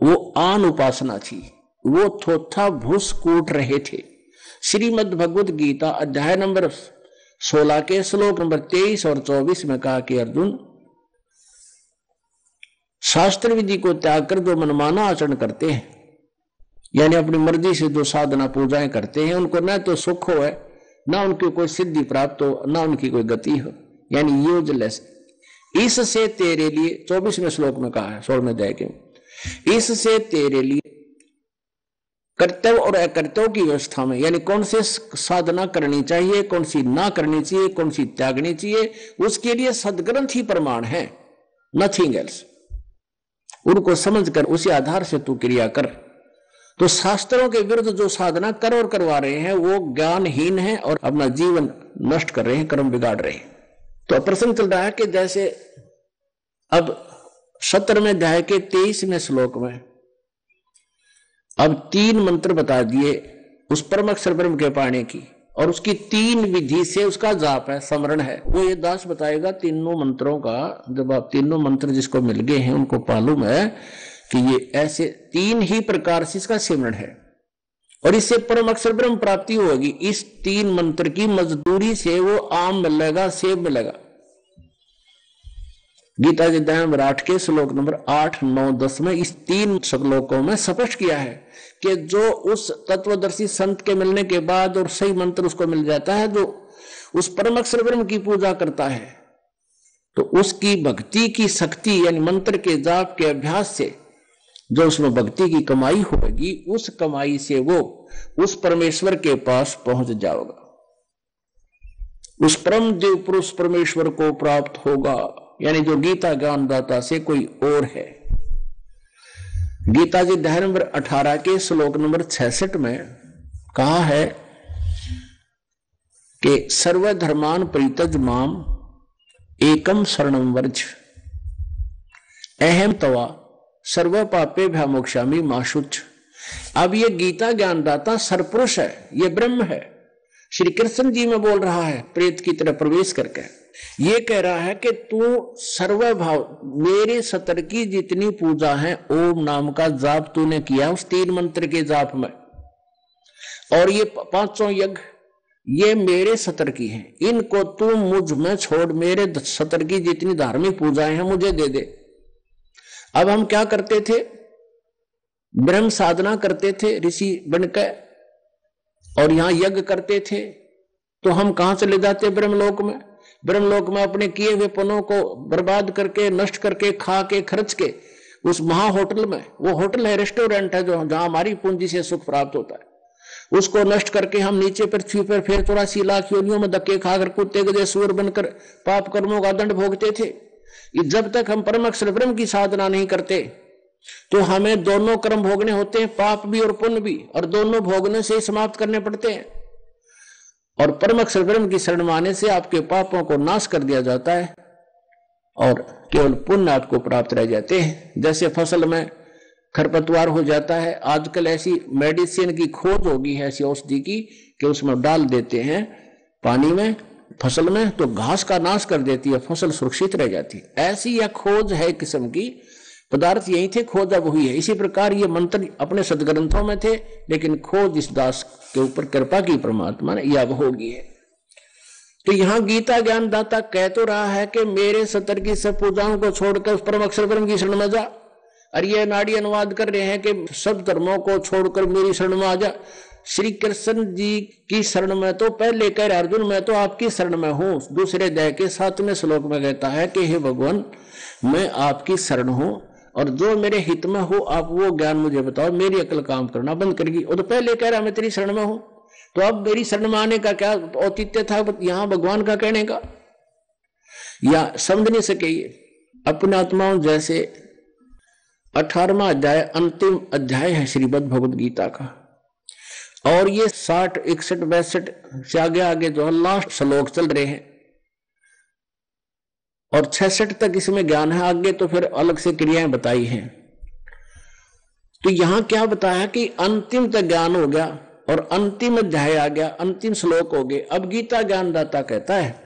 वो आन उपासना थी, वो थोथा भूस कूट रहे थे। श्रीमद् भगवद गीता अध्याय नंबर 16 के श्लोक नंबर 23 और 24 में कहा कि अर्जुन, शास्त्र विधि को त्याग कर जो मनमाना आचरण करते हैं, यानी अपनी मर्जी से जो साधना पूजाएं करते हैं, उनको न तो सुख हो है, ना उनकी कोई सिद्धि प्राप्त हो, ना उनकी कोई गति हो, यानी यूजलेस। इससे तेरे लिए 24वें श्लोक में कहा है 16वें अध्याय के, इससे तेरे लिए कर्तव्य और अकर्तव्य की व्यवस्था में, यानी कौन से साधना करनी चाहिए, कौन सी ना करनी चाहिए, कौन सी त्यागनी चाहिए, उसके लिए सदग्रंथ ही प्रमाण है, नथिंग एल्स। उनको समझकर उसी आधार से तू क्रिया कर। तो शास्त्रों के विरुद्ध जो साधना कर और करवा रहे हैं वो ज्ञानहीन है और अपना जीवन नष्ट कर रहे हैं, कर्म बिगाड़ रहे हैं। तो प्रसंग चल रहा है कि जैसे अब 17वें अध्याय के 23वें श्लोक में अब 3 मंत्र बता दिए उस परम अक्षर ब्रह्म के पाने की, और उसकी 3 विधि से उसका जाप है, स्मरण है। वो ये दास बताएगा तीनों मंत्रों का। जब आप तीनों मंत्र जिसको मिल गए हैं उनको मालूम है कि ये ऐसे 3 ही प्रकार से इसका सिमरण है, और इससे परम अक्षर ब्रह्म प्राप्ति होगी। इस 3 मंत्र की मजदूरी से वो आम मिलेगा, सेब मिलेगा। गीता के अध्याय नंबर 8 के श्लोक नंबर 8, 9, 10 में इस 3 श्लोकों में स्पष्ट किया है कि जो उस तत्वदर्शी संत के मिलने के बाद और सही मंत्र उसको मिल जाता है, जो उस परम अक्षर ब्रह्म की पूजा करता है, तो उसकी भक्ति की शक्ति यानी मंत्र के जाप के अभ्यास से जो उसमें भक्ति की कमाई होगी, उस कमाई से वो उस परमेश्वर के पास पहुंच जाएगा, उस परम देव पुरुष परमेश्वर को प्राप्त होगा, यानी जो गीता ज्ञानदाता से कोई और है। गीता जी अध्याय नंबर 18 के श्लोक नंबर 66 में कहा है कि सर्वधर्मान परित्यज माम एकम शरणम वर्ज अहम तवा सर्व पापे भ्यामोक्षामि मा शुच। अब ये गीता ज्ञानदाता सरपुरुष है, ये ब्रह्म है, श्री कृष्ण जी में बोल रहा है प्रेत की तरह प्रवेश करके। ये कह रहा है कि तू सर्वभाव, मेरे सतर की जितनी पूजा है, ओम नाम का जाप तूने किया उस 3 मंत्र के जाप में, और ये 5 यज्ञ ये मेरे सतर की हैं, इनको तू मुझ में छोड़, मेरे सतर की जितनी धार्मिक पूजाएं हैं मुझे दे दे। अब हम क्या करते थे, ब्रह्म साधना करते थे ऋषि बनकर, और यहां यज्ञ करते थे, तो हम कहां चले जाते ब्रह्मलोक में। ब्रह्मलोक में अपने किए हुए पनों को बर्बाद करके, नष्ट करके, खा के, खर्च के उस महा होटल में, वो होटल है, रेस्टोरेंट है, जो जहां हमारी पूंजी से सुख प्राप्त होता है, उसको नष्ट करके हम नीचे पृथ्वी पर फिर 84 लाख योनियों में धक्के खाकर, कुत्ते गधे सूअर बनकर पाप कर्मों का दंड भोगते थे। जब तक हम परम अक्षर ब्रह्म की साधना नहीं करते तो हमें दोनों कर्म भोगने होते हैं, पाप भी और पुण्य भी, और दोनों भोगने से समाप्त करने पड़ते हैं। और परम अक्षर ब्रह्म की शरण में आने से आपके पापों को नाश कर दिया जाता है और केवल पुण्य आपको प्राप्त रह जाते हैं। जैसे फसल में खरपतवार हो जाता है, आजकल ऐसी मेडिसिन की खोज होगी है, ऐसी औषधि की, कि उसमें डाल देते हैं पानी में, फसल में, तो घास का नाश कर देती है, फसल सुरक्षित रह जाती है। ऐसी यह खोज है किस्म की, पदार्थ यही थे, खोज अब हुई है। इसी प्रकार ये मंत्र अपने सदग्रंथों में थे, लेकिन खोज इस दास के ऊपर कृपा की परमात्मा ने, यह अब होगी है। तो यहां गीता ज्ञान दाता कह तो रहा है कि मेरे सतर की सब पूजाओं को छोड़कर उस परम अक्षर ब्रह्म की शरण में जा, और ये नाड़ी अनुवाद कर रहे हैं कि सब धर्मों को छोड़कर मेरी शरण में आ जा। श्री कृष्ण जी की शरण में तो पहले कह रहे अर्जुन मैं तो आपकी शरण में हूं, दूसरे अध्याय के 7वें श्लोक में कहता है कि हे भगवान मैं आपकी शरण हूं, और जो मेरे हित में हो आप वो ज्ञान मुझे बताओ, मेरी अकल काम करना बंद करेगी। वो तो पहले कह रहा मैं तेरी शरण में हूं, तो अब मेरी शरण में आने का क्या औचित्य था यहां भगवान का कहने का, या समझ नहीं सके। ये अपने आत्माओं जैसे 18वां अध्याय अंतिम अध्याय है श्रीमद् भगवद गीता का, और ये 60, 61, 62 से आगे आगे जो लास्ट श्लोक चल रहे हैं, और 66 तक इसमें ज्ञान है, आगे तो फिर अलग से क्रियाएं बताई हैं। तो यहां क्या बताया कि अंतिम तक ज्ञान हो गया और अंतिम अध्याय आ गया, अंतिम श्लोक हो गए। अब गीता ज्ञानदाता कहता है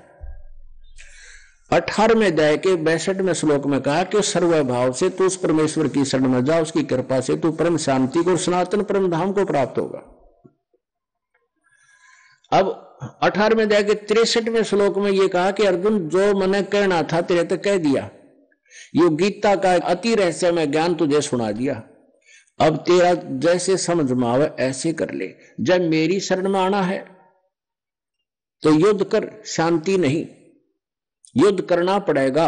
18वें अध्याय के 62वें श्लोक में कहा कि सर्वभाव से तू उस परमेश्वर की शरण में जा, उसकी कृपा से तू परम शांति को, सनातन परम धाम को प्राप्त होगा। अब 18वें अध्याय के 63वें श्लोक में यह कहा कि अर्जुन जो मैंने कहना था तेरे तक कह दिया, ये गीता का अति रहस्यमय ज्ञान तुझे सुना दिया, अब तेरा जैसे समझ में आवे ऐसे कर ले। जब मेरी शरण में आना है तो युद्ध कर, शांति नहीं, युद्ध करना पड़ेगा।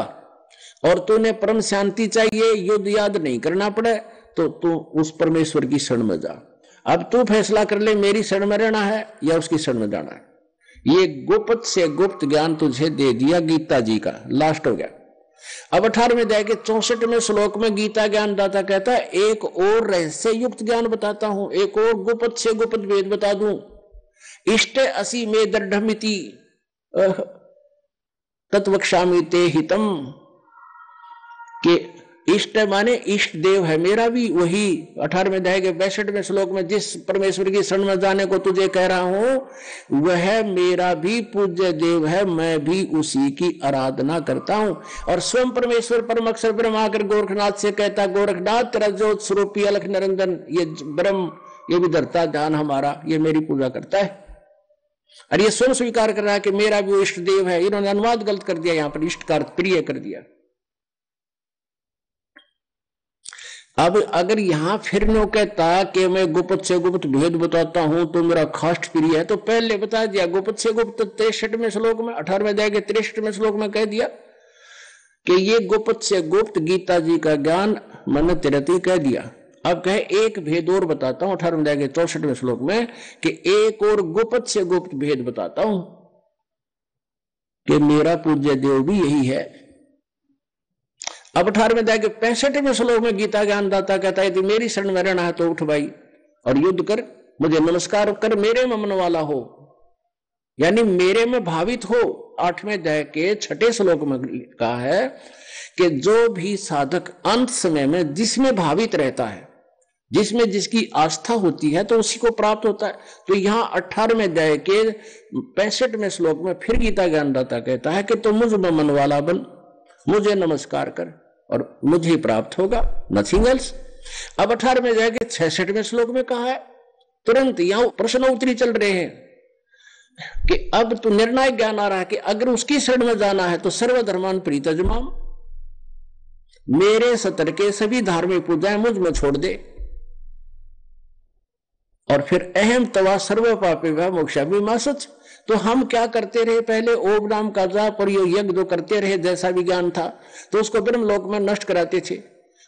और तूने परम शांति चाहिए, युद्ध याद नहीं करना पड़े, तो तू उस परमेश्वर की शरण में जा। अब तू फैसला कर ले मेरी शरण में रहना है या उसकी शरण में जाना है। ये गुप्त से गुप्त ज्ञान तुझे दे दिया गीता जी का, लास्ट हो गया। अब 18वें अध्याय के 64वें श्लोक में गीता ज्ञान दाता कहता है एक और रहस्य युक्त ज्ञान बताता हूं, एक और गुप्त से गुप्त वेद बता दूं। इष्टे असी में दृढ़मिति तत्वक्षामि ते हितम, के इष्ट माने इष्ट देव है मेरा भी, वही 18वें अध्याय के 62वें श्लोक में जिस परमेश्वर की शरण में जाने को तुझे कह रहा हूं वह मेरा भी पूज्य देव है, मैं भी उसी की आराधना करता हूं। और स्वयं परमेश्वर परम अक्षर ब्रह्म आकर गोरखनाथ से कहता गोरखनाथ तेरा ज्योत स्वरूपी अलख निरंजन ये ब्रह्म ये भी धरता ध्यान हमारा, ये मेरी पूजा करता है। और ये स्वयं स्वीकार कर रहा है कि मेरा भी इष्ट देव है। इन्होंने अनुवाद गलत कर दिया, यहां पर इष्ट का प्रिय कर दिया। अब अगर यहां फिर नो कहता कि मैं गुप्त से गुप्त भेद बताता हूं तो मेरा खास्ट प्रिय है, तो पहले बता दिया गुप्त से गुप्त 63वें श्लोक में, 18वें अध्याय के 63वें श्लोक में कह दिया कि ये गुप्त से गुप्त गीता जी का ज्ञान मैंने तेरे को कह दिया। अब कहे एक भेद और बताता हूं 18वें अध्याय के 64वें श्लोक में कि एक और गुप्त से गुप्त भेद बताता हूं कि मेरा पूज्य देव भी यही है। अब 18वें अध्याय के 65वें श्लोक में गीता ज्ञान दाता कहता है मेरी शरण में रहना है तो उठ भाई और युद्ध कर, मुझे नमस्कार कर, मेरे में मन वाला हो, यानी मेरे में भावित हो। 8वें अध्याय के 6ठे श्लोक में कहा है कि जो भी साधक अंत समय में जिसमें भावित रहता है जिसमें जिसकी आस्था होती है तो उसी को प्राप्त होता है। तो यहां 18वें अध्याय के 65वें श्लोक में फिर गीता ज्ञानदाता कहता है कि तो मुझ में मन वाला बन, मुझे नमस्कार कर और मुझे प्राप्त होगा, नथिंग एल्स। अब 18वें अध्याय के 66वें श्लोक में कहा है, तुरंत यहां प्रश्न उत्तरी चल रहे हैं कि अब तो निर्णायक ज्ञान आ रहा है कि अगर उसकी शरण में जाना है तो सर्वधर्मान प्रीतजमाम, मेरे सतर के सभी धार्मिक पूजाएं मुझ में छोड़ दे। और फिर अहम तवा सर्व पापे व मोक्षामि मा सच। तो हम क्या करते रहे, पहले ओम नाम का जाप और ये यज्ञ जो करते रहे जैसा भी ज्ञान था, तो उसको ब्रह्म लोक में नष्ट कराते थे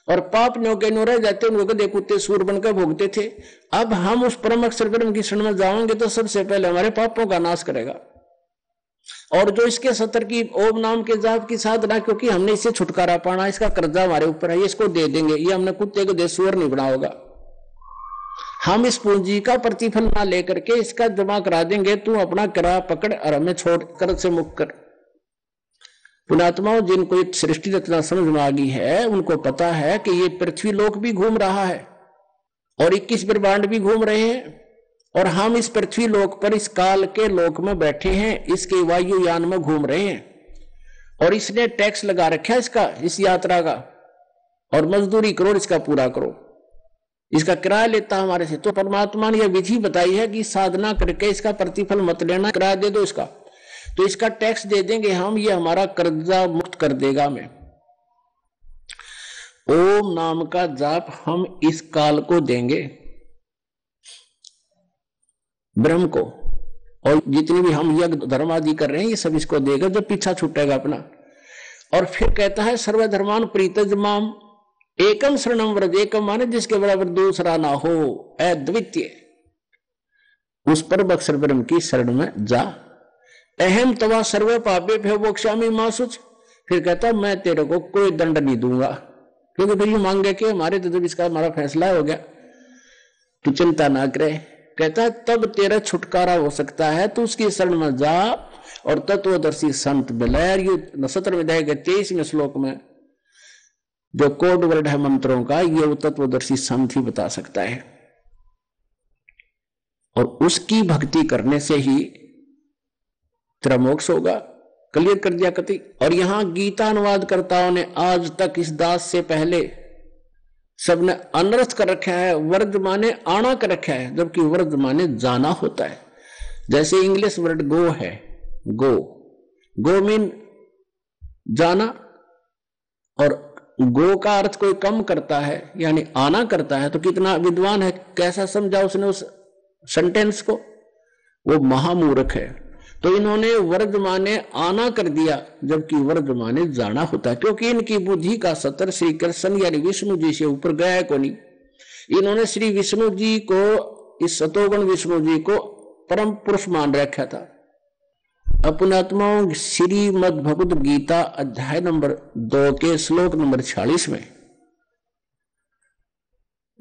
और पाप नो के नो रह जाते, उनको गधे कुत्ते सूर बनकर भोगते थे। अब हम उस परम अक्षर ब्रह्म की शरण में जाएंगे तो सबसे पहले हमारे पापों का नाश करेगा। और जो इसके सतर की ओम नाम के जाप की साधना, क्योंकि हमने इससे छुटकारा पाना, इसका कर्जा हमारे ऊपर है, इसको दे देंगे, ये हमने कुत्ते को दे सूर नहीं बना होगा। हम इस पूंजी का प्रतिफल ना लेकर के इसका जमा करा देंगे, तू अपना किराया पकड़ और हमें छोड़ कर से मुक्त कर। पुणात्माओं, जिनको सृष्टि रचना समझ में आ गई है उनको पता है कि ये पृथ्वी लोक भी घूम रहा है और 21 ब्रह्मांड भी घूम रहे हैं, और हम इस पृथ्वी लोक पर इस काल के लोक में बैठे हैं, इसके वायुयान में घूम रहे हैं और इसने टैक्स लगा रखा है इसका, इस यात्रा का, और मजदूरी करो, इसका पूरा करो, इसका किराया लेता हमारे से। तो परमात्मा ने यह विधि बताई है कि साधना करके इसका प्रतिफल मत लेना, किराया दे दो इसका, तो इसका टैक्स दे देंगे हम, ये हमारा कर्जा मुक्त कर देगा हमें। ओम नाम का जाप हम इस काल को देंगे, ब्रह्म को, और जितनी भी हम यज्ञ धर्म आदि कर रहे हैं ये सब इसको देगा जब पीछा छूटेगा अपना। और फिर कहता है सर्वधर्मान प्रीतजमाम एकम शरणम व्रज, एकम माने जिसके बराबर दूसरा ना हो, अद्वितीय, उस पर अक्षर ब्रह्म की शरण में जा। अहम तवा सर्व पापे भय मोक्षामि मा शुच। फिर कहता मैं तेरे को कोई दंड नहीं दूंगा, क्योंकि फिर ये मांगे कि हमारे तो जब इसका हमारा फैसला हो गया, तू चिंता ना करे। कहता है तब तेरा छुटकारा हो सकता है, तू उसकी शरण में जा और तत्वदर्शी संत बिलैर। ये 17वें अध्याय के 23वें श्लोक में जो कोड वर्ड है मंत्रों का, ये वो तत्वदर्शी संत ही बता सकता है, और उसकी भक्ति करने से ही तेरा मोक्ष होगा। क्लियर कर दिया कति। और यहां गीता अनुवादकर्ताओं ने आज तक इस दास से पहले सबने अनर्थ कर रखा है, वर्ज माने आना कर रखा है, जबकि वर्ज माने जाना होता है। जैसे इंग्लिश वर्ड गो है, गो, गो मीन जाना, और गो का अर्थ कोई कम करता है यानी आना करता है। तो कितना विद्वान है, कैसा समझा उसने उस सेंटेंस को, वो महामूर्ख है। तो इन्होंने वर्ज माने आना कर दिया, जबकि वर्ज माने जाना होता है, क्योंकि इनकी बुद्धि का सतर श्री कृष्ण यानी विष्णु जी से ऊपर गया को नहीं। इन्होंने श्री विष्णु जी को, इस सतोगुण विष्णु जी को परम पुरुष मान रखा था। अपनात्माओं, श्रीमद् भगवद गीता अध्याय नंबर 2 के श्लोक नंबर 46 में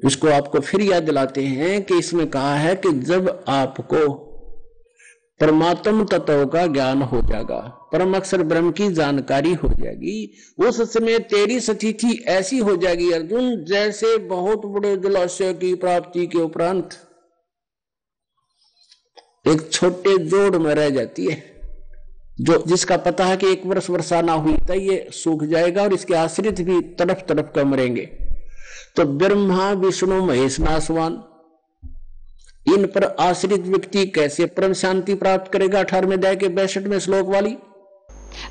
इसको आपको फिर याद दिलाते हैं कि इसमें कहा है कि जब आपको परमात्म तत्व का ज्ञान हो जाएगा, परम अक्षर ब्रह्म की जानकारी हो जाएगी, उस समय तेरी स्थिति ऐसी हो जाएगी अर्जुन, जैसे बहुत बड़े जलाशय की प्राप्ति के उपरांत एक छोटे जोड़ में रह जाती है, जो जिसका पता है कि 1 वर्ष वर्षा ना हुई तो ये सूख जाएगा और इसके आश्रित भी तरफ तरफ का मरेंगे। तो ब्रह्मा विष्णु महेश नासवान, इन पर आश्रित व्यक्ति कैसे परम शांति प्राप्त करेगा? 18वें अध्याय के 62वें श्लोक वाली।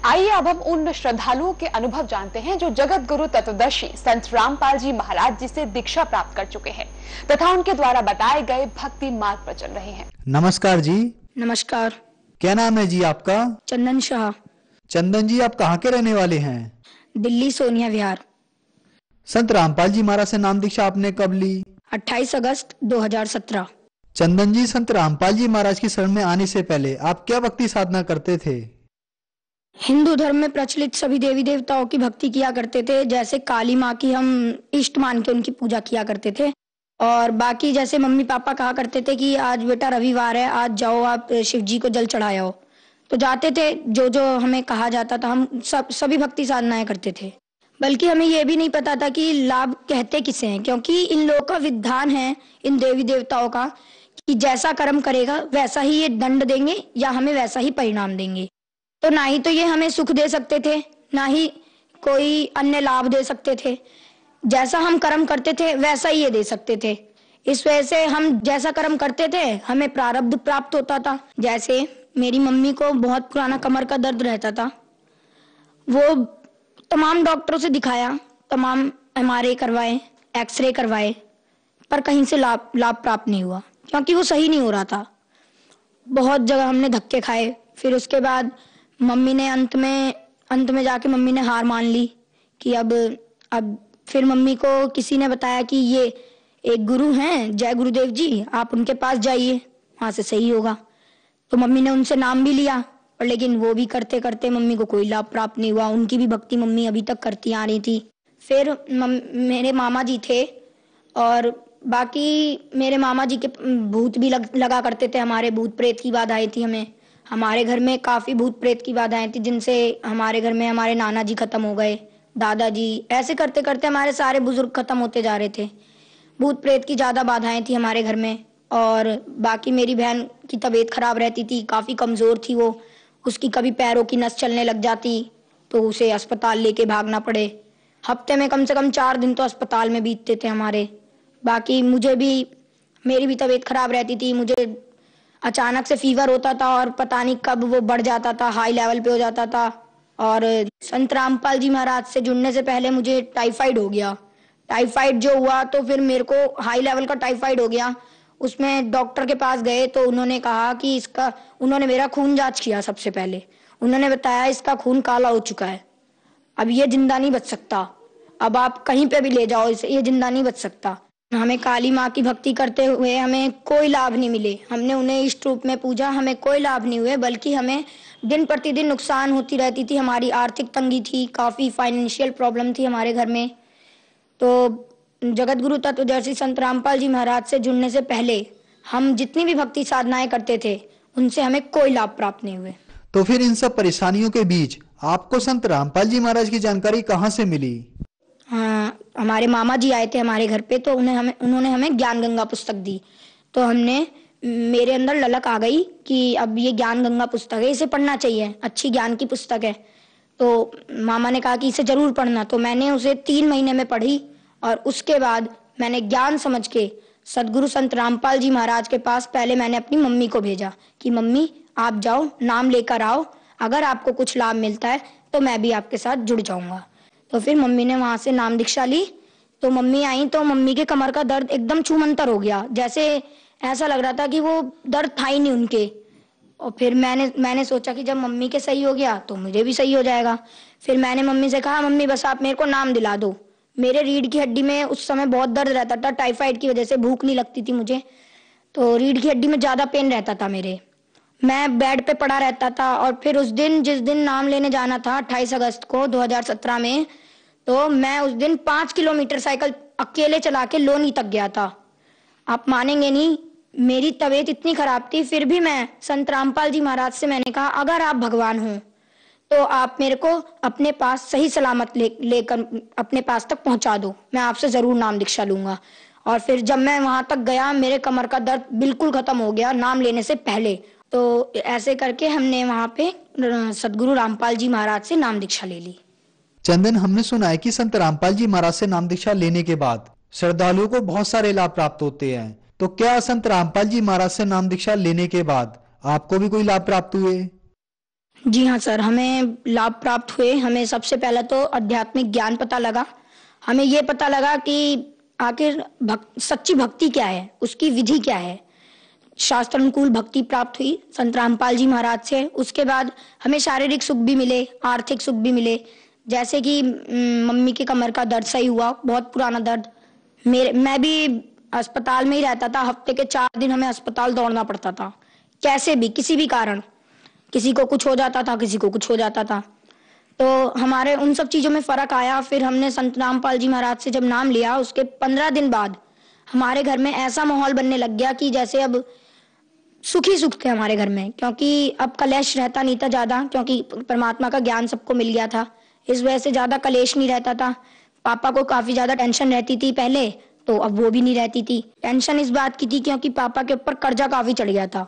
आइए अब हम उन श्रद्धालुओं के अनुभव जानते हैं जो जगत गुरु तत्वदर्शी संत रामपाल जी महाराज जी से दीक्षा प्राप्त कर चुके हैं तथा उनके द्वारा बताए गए भक्ति मार्ग पर चल रहे हैं। नमस्कार जी। नमस्कार। क्या नाम है जी आपका? चंदन शाह। चंदन जी, आप कहाँ के रहने वाले हैं? दिल्ली सोनिया विहार। संत रामपाल जी महाराज से नाम दीक्षा आपने कब ली? 28 अगस्त 2017। चंदन जी, संत रामपाल जी महाराज की शरण में आने से पहले आप क्या भक्ति साधना करते थे? हिंदू धर्म में प्रचलित सभी देवी देवताओं की भक्ति किया करते थे, जैसे काली माँ की हम इष्ट मान के उनकी पूजा किया करते थे, और बाकी जैसे मम्मी पापा कहा करते थे कि आज बेटा रविवार है, आज जाओ आप शिव जी को जल चढ़ाओ, तो जाते थे। जो जो हमें कहा जाता था हम सभी भक्ति साधनाएं करते थे। बल्कि हमें यह भी नहीं पता था कि लाभ कहते किसे हैं, क्योंकि इन लोगों का विधान है, इन देवी देवताओं का, कि जैसा कर्म करेगा वैसा ही ये दंड देंगे या हमें वैसा ही परिणाम देंगे। तो ना ही तो ये हमें सुख दे सकते थे, ना ही कोई अन्य लाभ दे सकते थे। जैसा हम कर्म करते थे वैसा ही ये दे सकते थे। इस वजह से हम जैसा कर्म करते थे हमें प्रारब्ध प्राप्त होता था। जैसे मेरी मम्मी को बहुत पुराना कमर का दर्द रहता था, वो तमाम डॉक्टरों से दिखाया, तमाम MRI करवाए, एक्सरे करवाए, पर कहीं से लाभ प्राप्त नहीं हुआ, क्योंकि वो सही नहीं हो रहा था। बहुत जगह हमने धक्के खाए। फिर उसके बाद मम्मी ने अंत में जाके मम्मी ने हार मान ली कि अब फिर मम्मी को किसी ने बताया कि ये एक गुरु हैं, जय गुरुदेव जी, आप उनके पास जाइए, वहां से सही होगा। तो मम्मी ने उनसे नाम भी लिया, और लेकिन वो भी करते करते मम्मी को कोई लाभ प्राप्त नहीं हुआ। उनकी भी भक्ति मम्मी अभी तक करती आ रही थी। फिर मेरे मामा जी थे, और बाकी मेरे मामा जी के भूत भी लगा करते थे। हमारे भूत प्रेत की बाधाएं थी। हमारे घर में काफी भूत प्रेत की बाधाएं थी, जिनसे हमारे घर में हमारे नाना जी खत्म हो गए, दादाजी, ऐसे करते करते हमारे सारे बुजुर्ग खत्म होते जा रहे थे। भूत प्रेत की ज्यादा बाधाएं थी हमारे घर में। और बाकी मेरी बहन की तबीयत खराब रहती थी, काफी कमजोर थी वो। उसकी कभी पैरों की नस चलने लग जाती तो उसे अस्पताल लेके भागना पड़े। हफ्ते में कम से कम 4 दिन तो अस्पताल में बीतते थे हमारे। बाकी मेरी भी तबीयत खराब रहती थी। मुझे अचानक से फीवर होता था और पता नहीं कब वो बढ़ जाता था, हाई लेवल पे हो जाता था। और संत रामपाल जी महाराज से जुड़ने से पहले मुझे टाइफाइड हो गया। टाइफाइड जो हुआ तो फिर मेरे को हाई लेवल का टाइफाइड हो गया। उसमें डॉक्टर के पास गए तो उन्होंने कहा कि उन्होंने मेरा खून जांच किया। सबसे पहले उन्होंने बताया इसका खून काला हो चुका है, अब ये जिंदा नहीं बच सकता, अब आप कहीं पे भी ले जाओ इसे, ये जिंदा नहीं बच सकता। हमें काली माँ की भक्ति करते हुए हमें कोई लाभ नहीं मिले। हमने उन्हें इष्ट रूप में पूजा, हमें कोई लाभ नहीं हुए, बल्कि हमें दिन प्रतिदिन नुकसान होती रहती थी। हमारी आर्थिक तंगी थी, काफी फाइनेंशियल प्रॉब्लम थी हमारे घर में। तो जगत गुरु तत्वदर्शी संत रामपाल जी महाराज से जुड़ने से पहले हम जितनी भी भक्ति साधनाएं करते थे उनसे हमें कोई लाभ प्राप्त नहीं हुए। तो फिर इन सब परेशानियों के बीच आपको संत रामपाल जी महाराज की जानकारी कहाँ से मिली? हाँ, हमारे मामा जी आए थे हमारे घर पे, तो उन्होंने हमें ज्ञान गंगा पुस्तक दी। तो मेरे अंदर ललक आ गई कि अब ये ज्ञान गंगा पुस्तक है, इसे पढ़ना चाहिए, अच्छी ज्ञान की पुस्तक है। तो मामा ने कहा कि इसे जरूर पढ़ना। तो मैंने उसे 3 महीने में पढ़ी, और उसके बाद मैंने ज्ञान समझ के सदगुरु संत रामपाल जी महाराज के पास पहले मैंने अपनी मम्मी को भेजा कि मम्मी आप जाओ, नाम लेकर आओ, अगर आपको कुछ लाभ मिलता है तो मैं भी आपके साथ जुड़ जाऊंगा। तो फिर मम्मी ने वहां से नाम दीक्षा ली। तो मम्मी आई तो मम्मी के कमर का दर्द एकदम छूमंतर हो गया, जैसे ऐसा लग रहा था कि वो दर्द था ही नहीं उनके। और फिर मैंने सोचा कि जब मम्मी के सही हो गया तो मुझे भी सही हो जाएगा। फिर मैंने मम्मी से कहा मम्मी बस आप मेरे को नाम दिला दो। मेरे रीढ़ की हड्डी में उस समय बहुत दर्द रहता था, टाइफाइड की वजह से भूख नहीं लगती थी मुझे, तो रीढ़ की हड्डी में ज्यादा पेन रहता था मेरे। मैं बेड पे पड़ा रहता था। और फिर जिस दिन नाम लेने जाना था 28 अगस्त को 2017 में, तो मैं उस दिन 5 किलोमीटर साइकिल अकेले चला के लोनी तक गया था। आप मानेंगे नहीं, मेरी तबीयत इतनी खराब थी, फिर भी मैं संत रामपाल जी महाराज से मैंने कहा अगर आप भगवान हो तो आप मेरे को अपने पास सही सलामत लेकर अपने पास तक पहुंचा दो, मैं आपसे जरूर नाम दीक्षा लूंगा। और फिर जब मैं वहां तक गया मेरे कमर का दर्द बिल्कुल खत्म हो गया नाम लेने से पहले। तो ऐसे करके हमने वहां पे सदगुरु रामपाल जी महाराज से नाम दीक्षा ले ली। चंदन, हमने सुना है कि संत रामपाल जी महाराज से नाम दीक्षा लेने के बाद श्रद्धालुओं को बहुत सारे लाभ प्राप्त होते हैं, तो क्या संत रामपाल जी महाराज से नाम दीक्षा लेने के बाद आपको भी कोई लाभ प्राप्त हुए? जी हाँ सर, हमें लाभ प्राप्त हुए। हमें सबसे पहला तो आध्यात्मिक ज्ञान पता लगा। हमें ये पता लगा कि आखिर सच्ची भक्ति क्या है, उसकी विधि क्या है। शास्त्र अनुकूल भक्ति प्राप्त हुई संत रामपाल जी महाराज से। उसके बाद हमें शारीरिक सुख भी मिले, आर्थिक सुख भी मिले। जैसे कि मम्मी के कमर का दर्द सही हुआ, बहुत पुराना दर्द। मैं भी अस्पताल में ही रहता था, हफ्ते के 4 दिन हमें अस्पताल दौड़ना पड़ता था, कैसे भी किसी भी कारण, किसी को कुछ हो जाता था, किसी को कुछ हो जाता था। तो हमारे उन सब चीजों में फर्क आया। फिर हमने संत रामपाल जी महाराज से जब नाम लिया, उसके 15 दिन बाद हमारे घर में ऐसा माहौल बनने लग गया कि जैसे अब सुख ही सुख थे हमारे घर में, क्योंकि अब कलेश रहता नहीं था ज्यादा, क्योंकि परमात्मा का ज्ञान सबको मिल गया था। इस वजह से ज्यादा कलेश नहीं रहता था। पापा को काफी ज्यादा टेंशन रहती थी पहले, तो अब वो भी नहीं रहती थी। टेंशन इस बात की थी क्योंकि पापा के ऊपर कर्जा काफी चढ़ गया था।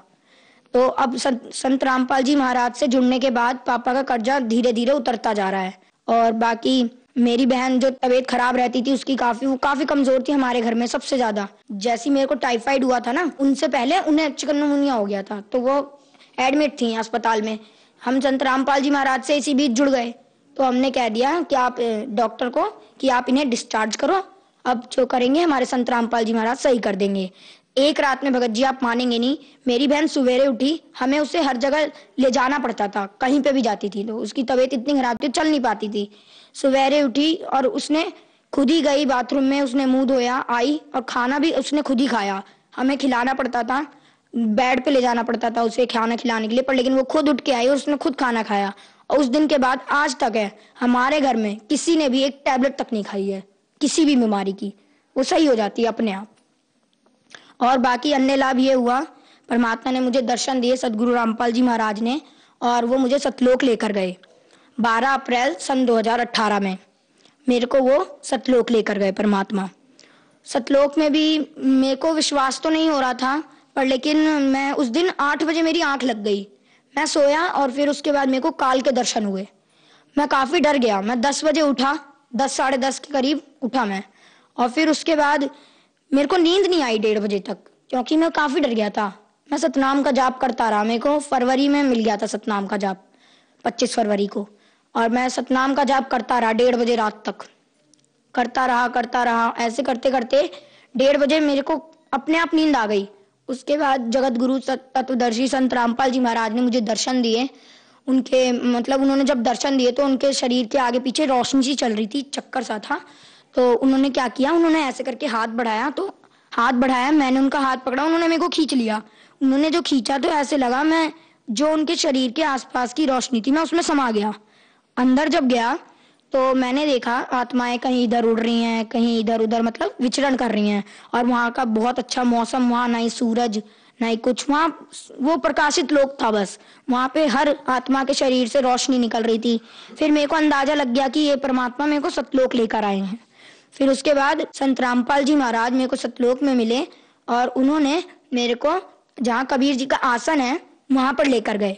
तो अब संत रामपाल जी महाराज से जुड़ने के बाद पापा का कर्जा धीरे धीरे उतरता जा रहा है। और बाकी मेरी बहन जो तबीयत खराब रहती थी उसकी वो काफी कमजोर थी हमारे घर में सबसे ज्यादा। जैसे मेरे को टाइफाइड हुआ था ना, उनसे पहले उन्हें चिकनगुनिया हो गया था, तो वो एडमिट थी अस्पताल में। हम संत रामपाल जी महाराज से इसी बीच जुड़ गए, तो हमने कह दिया कि आप डॉक्टर को कि आप इन्हें डिस्चार्ज करो, अब जो करेंगे हमारे संत रामपाल जी महाराज सही कर देंगे। एक रात में भगत जी आप मानेंगे नहीं, मेरी बहन सवेरे उठी, हमें उसे हर जगह ले जाना पड़ता था, कहीं पे भी जाती थी तो उसकी तबीयत इतनी खराब थी चल नहीं पाती थी। सवेरे उठी और उसने खुद ही गई बाथरूम में, उसने मुंह धोया, आई और खाना भी उसने खुद ही खाया। हमें खिलाना पड़ता था, बेड पे ले जाना पड़ता था उसे खाना खिलाने के लिए, पर लेकिन वो खुद उठ के आई और उसने खुद खाना खाया। और उस दिन के बाद आज तक है हमारे घर में किसी ने भी एक टैबलेट तक नहीं खाई है किसी भी बीमारी की, वो सही हो जाती है अपने आप। और बाकी अन्य लाभ ये हुआ, परमात्मा ने मुझे दर्शन दिए सदगुरु रामपाल जी महाराज ने, और वो मुझे सतलोक लेकर गए 12 अप्रैल सन 2018 में। मेरे को वो सतलोक लेकर गए परमात्मा। सतलोक में भी मेरे को विश्वास तो नहीं हो रहा था, पर लेकिन मैं उस दिन 8 बजे मेरी आंख लग गई, मैं सोया और फिर उसके बाद मेरे को काल के दर्शन हुए। मैं काफी डर गया, मैं 10 बजे उठा, 10 साढ़े 10 के करीब उठा मैं, और फिर उसके बाद मेरे को नींद नहीं आई 1:30 बजे तक, क्योंकि मैं काफी डर गया था। मैं सतनाम का जाप करता रहा, मेरे को फरवरी में मिल गया था सतनाम का जाप 25 फरवरी को, और मैं सतनाम का जाप करता रहा 1:30 बजे रात तक, करता रहा। ऐसे करते करते 1:30 बजे मेरे को अपने आप नींद आ गई। उसके बाद जगत गुरु तत्वदर्शी संत रामपाल जी महाराज ने मुझे दर्शन दिए। उनके मतलब उन्होंने जब दर्शन दिए तो उनके शरीर के आगे पीछे रोशनी सी चल रही थी, चक्कर सा था। तो उन्होंने क्या किया, उन्होंने ऐसे करके हाथ बढ़ाया, तो हाथ बढ़ाया, मैंने उनका हाथ पकड़ा, उन्होंने मेरे को खींच लिया। उन्होंने जो खींचा तो ऐसे लगा मैं जो उनके शरीर के आसपास की रोशनी थी मैं उसमें समा गया। अंदर जब गया तो मैंने देखा आत्माएं कहीं इधर उड़ रही हैं, कहीं इधर उधर मतलब विचरण कर रही हैं, और वहां का बहुत अच्छा मौसम, वहां ना ही सूरज ना ही कुछ, वहां वो प्रकाशित लोक था बस। वहां पे हर आत्मा के शरीर से रोशनी निकल रही थी। फिर मेरे को अंदाजा लग गया कि ये परमात्मा मेरे को सतलोक लेकर आए हैं। फिर उसके बाद संत रामपाल जी महाराज मेरे को सतलोक में मिले, और उन्होंने मेरे को जहाँ कबीर जी का आसन है वहां पर लेकर गए।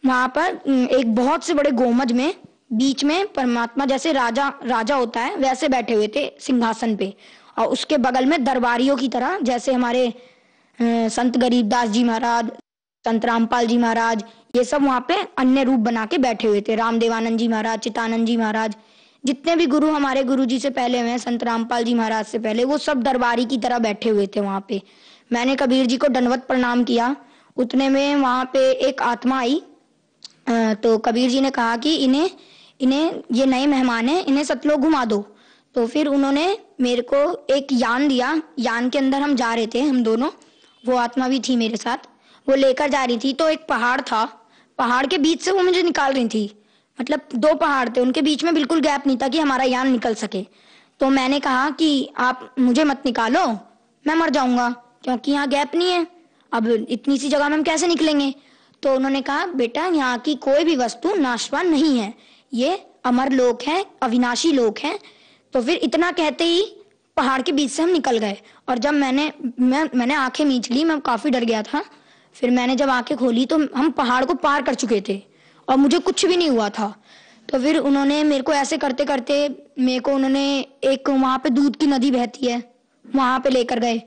वहां पर एक बहुत से बड़े गोमज में बीच में परमात्मा जैसे राजा होता है वैसे बैठे हुए थे सिंहासन पे, और उसके बगल में दरबारियों की तरह जैसे हमारे संत गरीबदास जी महाराज, संत रामपाल जी महाराज, ये सब वहां पे अन्य रूप बना के बैठे हुए थे। रामदेवानंद जी महाराज, चितानंद जी महाराज, जितने भी गुरु हमारे गुरु जी से पहले हुए, संत रामपाल जी महाराज से पहले, वो सब दरबारी की तरह बैठे हुए थे वहां पे। मैंने कबीर जी को दंडवत प्रणाम किया। उतने में वहां पे एक आत्मा आई, तो कबीर जी ने कहा कि इन्हें ये नए मेहमान हैं, इन्हें सतलोक घुमा दो। तो फिर उन्होंने मेरे को एक यान दिया, यान के अंदर हम जा रहे थे हम दोनों, वो आत्मा भी थी मेरे साथ, वो लेकर जा रही थी। तो एक पहाड़ था, पहाड़ के बीच से वो मुझे निकाल रही थी, मतलब 2 पहाड़ थे, उनके बीच में बिल्कुल गैप नहीं था कि हमारा यान निकल सके। तो मैंने कहा कि आप मुझे मत निकालो, मैं मर जाऊंगा, क्योंकि यहाँ गैप नहीं है, अब इतनी सी जगह में हम कैसे निकलेंगे। तो उन्होंने कहा बेटा यहाँ की कोई भी वस्तु नाशवान नहीं है, ये अमर लोक है, अविनाशी लोक है। तो फिर इतना कहते ही पहाड़ के बीच से हम निकल गए। और जब मैंने आंखें मीच ली, मैं काफी डर गया था। फिर मैंने जब आंखें खोली तो हम पहाड़ को पार कर चुके थे और मुझे कुछ भी नहीं हुआ था। तो फिर उन्होंने मेरे को ऐसे करते करते मेरे को उन्होंने एक वहां पे दूध की नदी बहती है वहां पे लेकर गए।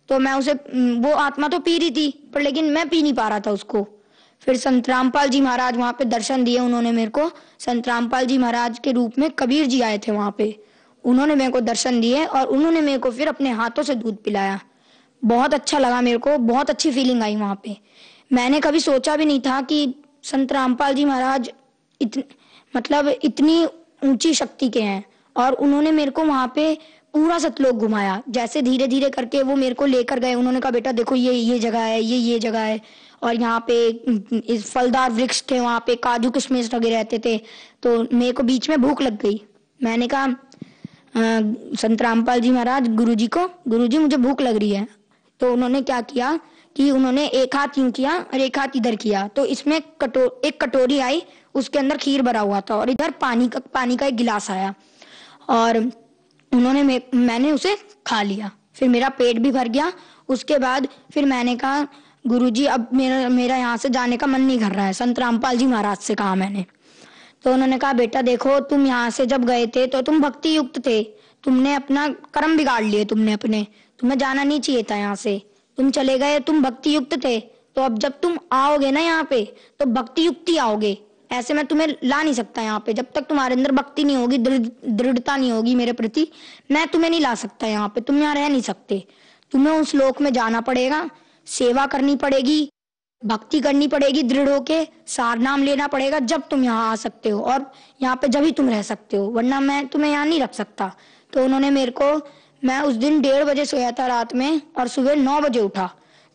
तो मैं उसे, वो आत्मा तो पी रही थी पर लेकिन मैं पी नहीं पा रहा था उसको। फिर संत रामपाल जी महाराज वहां पे दर्शन दिए उन्होंने मेरे को। संत रामपाल जी महाराज के रूप में कबीर जी आए थे वहां पे, उन्होंने मेरे को दर्शन दिए और उन्होंने मेरे को फिर अपने हाथों से दूध पिलाया। बहुत अच्छा लगा मेरे को, बहुत अच्छी फीलिंग आई वहां पे। मैंने कभी सोचा भी नहीं था कि संत रामपाल जी महाराज इतनी ऊंची शक्ति के हैं। और उन्होंने मेरे को वहां पे पूरा सतलोक घुमाया। जैसे धीरे धीरे करके वो मेरे को लेकर गए, उन्होंने कहा बेटा देखो ये जगह है, ये जगह है, और यहाँ पे इस फलदार वृक्ष थे, वहां पे काजू किशमिश लगे रहते थे। तो मेरे को बीच में भूख लग गई। मैंने कहा संत रामपाल जी महाराज गुरुजी को, गुरुजी मुझे भूख लग रही है। तो उन्होंने क्या किया कि उन्होंने एक हाथ यूं किया और एक हाथ इधर किया, तो इसमें एक कटोरी आई, उसके अंदर खीर भरा हुआ था और इधर पानी का एक गिलास आया और मैंने उसे खा लिया। फिर मेरा पेट भी भर गया। उसके बाद फिर मैंने कहा गुरुजी अब मेरा यहाँ से जाने का मन नहीं कर रहा है। संत रामपाल जी महाराज से कहा मैंने। तो उन्होंने कहा बेटा देखो, तुम यहाँ से जब गए थे तो तुम भक्ति युक्त थे, तुमने अपना कर्म बिगाड़ लिए, तुम्हें जाना नहीं चाहिए था यहाँ से, तुम चले गए, तुम भक्ति युक्त थे। तो अब जब तुम आओगे ना यहाँ पे तो भक्ति युक्त ही आओगे, ऐसे मैं तुम्हें ला नहीं सकता यहाँ पे। जब तक तुम्हारे अंदर भक्ति नहीं होगी, दृढ़ता नहीं होगी मेरे प्रति, मैं तुम्हें नहीं ला सकता यहाँ पे। तुम यहाँ रह नहीं सकते, तुम्हें उस लोक में जाना पड़ेगा, सेवा करनी पड़ेगी, भक्ति करनी पड़ेगी, दृढ़ होके सार नाम लेना पड़ेगा, जब तुम यहाँ आ सकते हो और यहाँ पे जब ही तुम रह सकते हो, वरना मैं तुम्हें यहाँ नहीं रख सकता। तो उन्होंने मैं उस दिन 1:30 बजे सोया था रात में और सुबह 9 बजे उठा।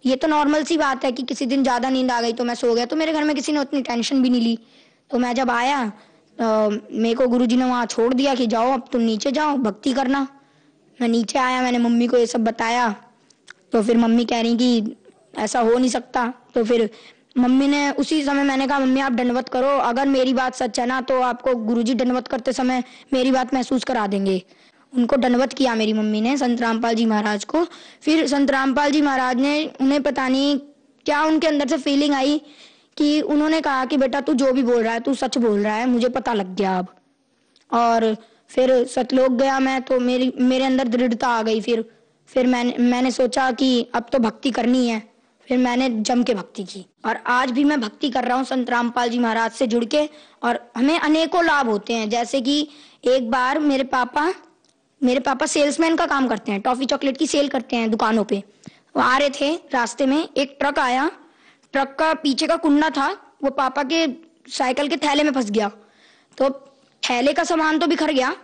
ये तो नॉर्मल सी बात है कि किसी दिन ज्यादा नींद आ गई तो मैं सो गया, तो मेरे घर में किसी ने उतनी टेंशन भी नहीं ली। तो मैं जब आया मेरे को गुरुजी ने वहां छोड़ दिया कि जाओ अब तुम नीचे जाओ, भक्ति करना। मैं नीचे आया, मैंने मम्मी को ये सब बताया। तो फिर मम्मी कह रही कि ऐसा हो नहीं सकता। तो फिर मम्मी ने उसी समय मैंने कहा मम्मी आप दंडवत करो, अगर मेरी बात सच है ना तो आपको गुरुजी दंडवत करते समय मेरी बात महसूस करा देंगे। उनको दंडवत किया मेरी मम्मी ने, संत रामपाल जी महाराज को। फिर संत रामपाल जी महाराज ने, उन्हें पता नहीं क्या उनके अंदर से फीलिंग आई कि उन्होंने कहा कि बेटा तू जो भी बोल रहा है तू सच बोल रहा है, मुझे पता लग गया अब। और फिर सतलोक गया मैं, तो मेरे अंदर दृढ़ता आ गई। फिर मैंने सोचा कि अब तो भक्ति करनी है। फिर मैंने जम के भक्ति की और आज भी मैं भक्ति कर रहा हूँ संत रामपाल जी महाराज से जुड़ के। और हमें अनेकों लाभ होते हैं, जैसे कि एक बार मेरे पापा सेल्समैन का काम करते हैं, टॉफी चॉकलेट की सेल करते हैं दुकानों पे। वो आ रहे थे, रास्ते में एक ट्रक आया, ट्रक का पीछे का कुंडा था वो पापा के साइकिल के थैले में फंस गया। तो थैले का सामान तो बिखर गया,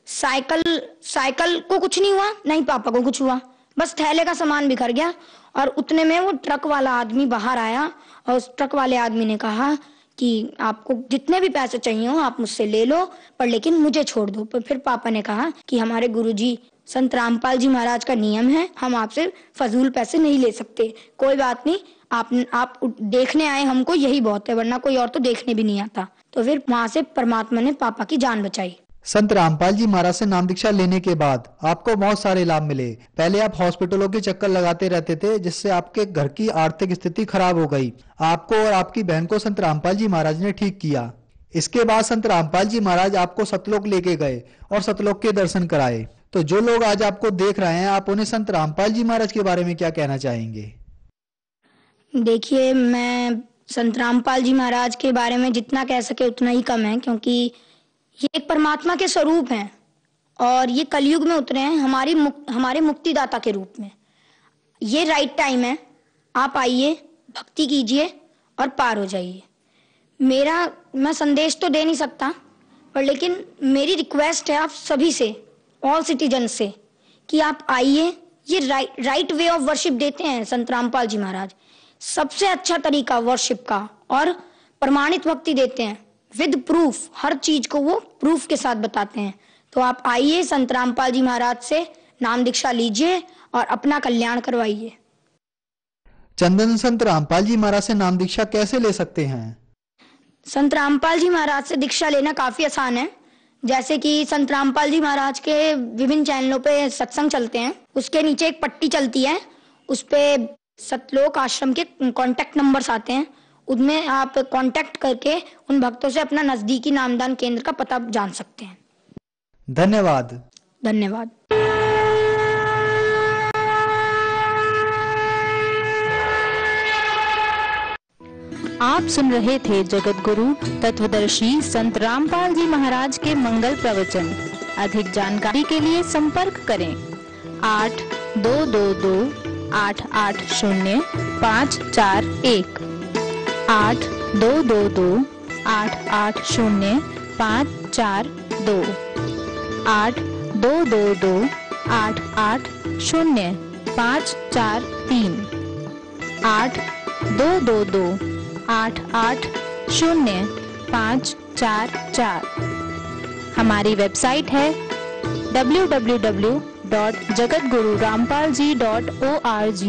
साइकिल को कुछ नहीं हुआ, नहीं पापा को कुछ हुआ, बस थैले का सामान बिखर गया। और उतने में वो ट्रक वाला आदमी बाहर आया और उस ट्रक वाले आदमी ने कहा कि आपको जितने भी पैसे चाहिए हो आप मुझसे ले लो, पर लेकिन मुझे छोड़ दो। पर फिर पापा ने कहा कि हमारे गुरुजी संत रामपाल जी महाराज का नियम है, हम आपसे फजूल पैसे नहीं ले सकते। कोई बात नहीं, आप देखने आए, हमको यही बहुत है, वरना कोई और तो देखने भी नहीं आता। तो फिर वहां से परमात्मा ने पापा की जान बचाई। संत रामपाल जी महाराज से नाम दीक्षा लेने के बाद आपको बहुत सारे लाभ मिले। पहले आप हॉस्पिटलों के चक्कर लगाते रहते थे, जिससे आपके घर की आर्थिक स्थिति खराब हो गई। आपको और आपकी बहन को संत रामपाल जी महाराज ने ठीक किया। इसके बाद संत रामपाल जी महाराज आपको सतलोक लेके गए और सतलोक के दर्शन कराए। तो जो लोग आज आपको देख रहे हैं, आप उन्हें संत रामपाल जी महाराज के बारे में क्या कहना चाहेंगे? देखिए, मैं संत रामपाल जी महाराज के बारे में जितना कह सके उतना ही कम है, क्योंकि ये एक परमात्मा के स्वरूप हैं और ये कलयुग में उतरे हैं हमारे मुक्तिदाता के रूप में। ये राइट टाइम है, आप आइए, भक्ति कीजिए और पार हो जाइए। मैं संदेश तो दे नहीं सकता, पर लेकिन मेरी रिक्वेस्ट है आप सभी से, ऑल सिटीजन से, कि आप आइए। ये राइट वे ऑफ वर्शिप देते हैं संत रामपाल जी महाराज, सबसे अच्छा तरीका वर्शिप का, और प्रमाणित भक्ति देते हैं विद प्रूफ। हर चीज को वो प्रूफ के साथ बताते हैं। तो आप आइए, संत रामपाल जी महाराज से नाम दीक्षा लीजिए और अपना कल्याण करवाइए। चंदन, संत रामपाल जी महाराज से नाम दीक्षा कैसे ले सकते हैं? संत रामपाल जी महाराज से दीक्षा लेना काफी आसान है। जैसे कि संत रामपाल जी महाराज के विभिन्न चैनलों पे सत्संग चलते हैं, उसके नीचे एक पट्टी चलती है, उस पे सतलोक आश्रम के कांटेक्ट नंबर्स आते हैं। उनमें आप कांटेक्ट करके उन भक्तों से अपना नजदीकी नामदान केंद्र का पता जान सकते हैं। धन्यवाद। धन्यवाद। आप सुन रहे थे जगत गुरु तत्वदर्शी संत रामपाल जी महाराज के मंगल प्रवचन। अधिक जानकारी के लिए संपर्क करें 8222-880-541, 8222-880-542, 8222-880-543, 8222-880-544। हमारी वेबसाइट है www.jagatgururampalji.org।